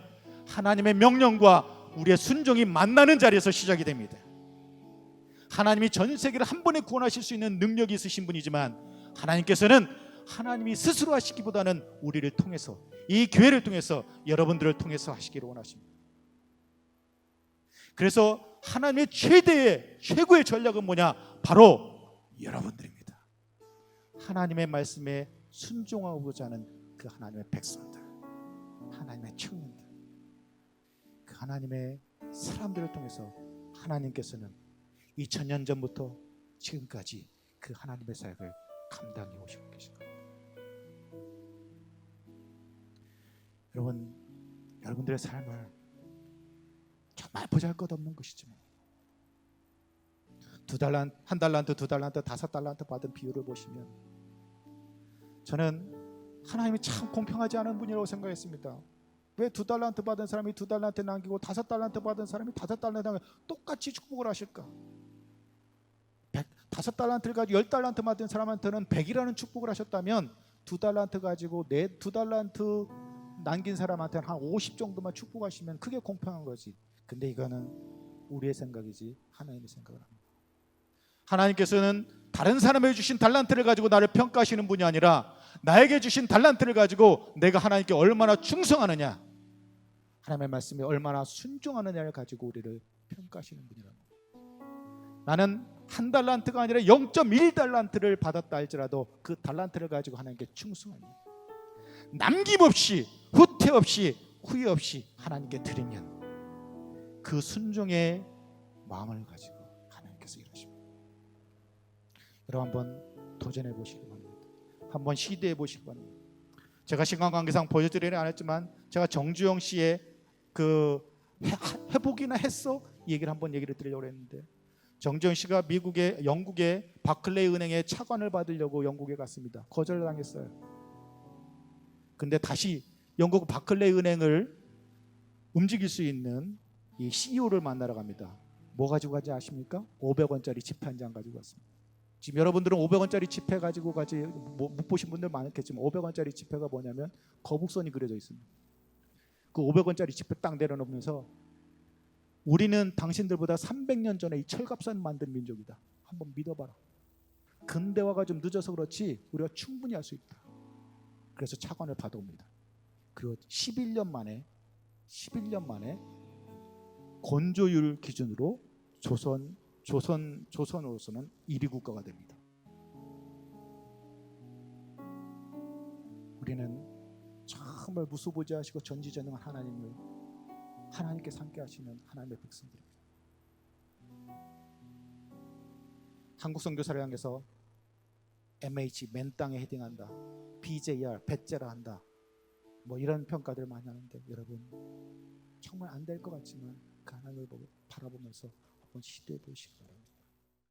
하나님의 명령과 우리의 순종이 만나는 자리에서 시작이 됩니다. 하나님이 전 세계를 한 번에 구원하실 수 있는 능력이 있으신 분이지만 하나님께서는 하나님이 스스로 하시기보다는 우리를 통해서, 이 교회를 통해서, 여러분들을 통해서 하시기를 원하십니다. 그래서 하나님의 최고의 전략은 뭐냐? 바로 여러분들입니다. 하나님의 말씀에 순종하고자 하는 그 하나님의 백성들, 하나님의 청년들, 그 하나님의 사람들을 통해서 하나님께서는 2000년 전부터 지금까지 그 하나님의 사역을 감당해 오시고 계신 겁니다. 여러분들의 삶을 정말 보잘것없는 것이지만 한 달란트, 두 달란트, 5달란트 받은 비율을 보시면 저는 하나님이 참 공평하지 않은 분이라고 생각했습니다. 왜 2달란트 받은 사람이 2달란트 남기고 5달란트 받은 사람이 5달란트 남기고 똑같이 축복을 하실까? 5달란트를 가지고 10달란트 받은 사람한테는 100이라는 축복을 하셨다면 2달란트 가지고 2달란트 남긴 사람한테는 한 50 정도만 축복하시면 그게 공평한 거지. 근데 이거는 우리의 생각이지 하나님의 생각을 합니다. 하나님께서는 다른 사람에게 주신 달란트를 가지고 나를 평가하시는 분이 아니라 나에게 주신 달란트를 가지고 내가 하나님께 얼마나 충성하느냐, 하나님의 말씀에 얼마나 순종하느냐를 가지고 우리를 평가하시는 분이라는 겁니다. 나는 한 달란트가 아니라 0.1달란트를 받았다 할지라도 그 달란트를 가지고 하나님께 충성합니다. 남김없이, 후퇴 없이, 후회 없이 하나님께 드리면 그 순종의 마음을 가지고 하나님께서 일하십니다. 여러분 한번 도전해 보시기 바랍니다. 한번 시도해 보시기 바랍니다. 제가 시간 관계상 보여드리지 않았지만 제가 정주영 씨의 그 해보기나 했어? 이 얘기를 한번 얘기를 드리려고 했는데, 정주영 씨가 영국의 바클레이 은행의 차관을 받으려고 영국에 갔습니다. 거절당했어요. 근데 다시 영국 바클레이 은행을 움직일 수 있는 이 CEO를 만나러 갑니다. 뭐 가지고 가지 아십니까? 500원짜리 지폐 한 장 가지고 갔습니다. 지금 여러분들은 500원짜리 지폐 가지고 못 보신 분들 많겠지만 500원짜리 지폐가 뭐냐면 거북선이 그려져 있습니다. 그 500원짜리 지폐 딱 내려놓으면서 우리는 당신들보다 300년 전에 이 철갑산 만든 민족이다. 한번 믿어봐라. 근대화가 좀 늦어서 그렇지 우리가 충분히 할 수 있다. 그래서 차관을 받아옵니다. 그리고 11년 만에 건조율 기준으로 조선으로서는 1위 국가가 됩니다. 우리는 정말 무소부지하시고 전지전능한 하나님을 하나님께 함께 하시는 하나님의 백성들입니다. 한국 선교사를 향해서 MH 맨 땅에 헤딩한다, BJR 배째라 한다, 뭐 이런 평가들 많이 하는데 여러분 정말 안 될 것 같지만 그 하나님을 바라보면서 한번 시도해 보시기 바랍니다.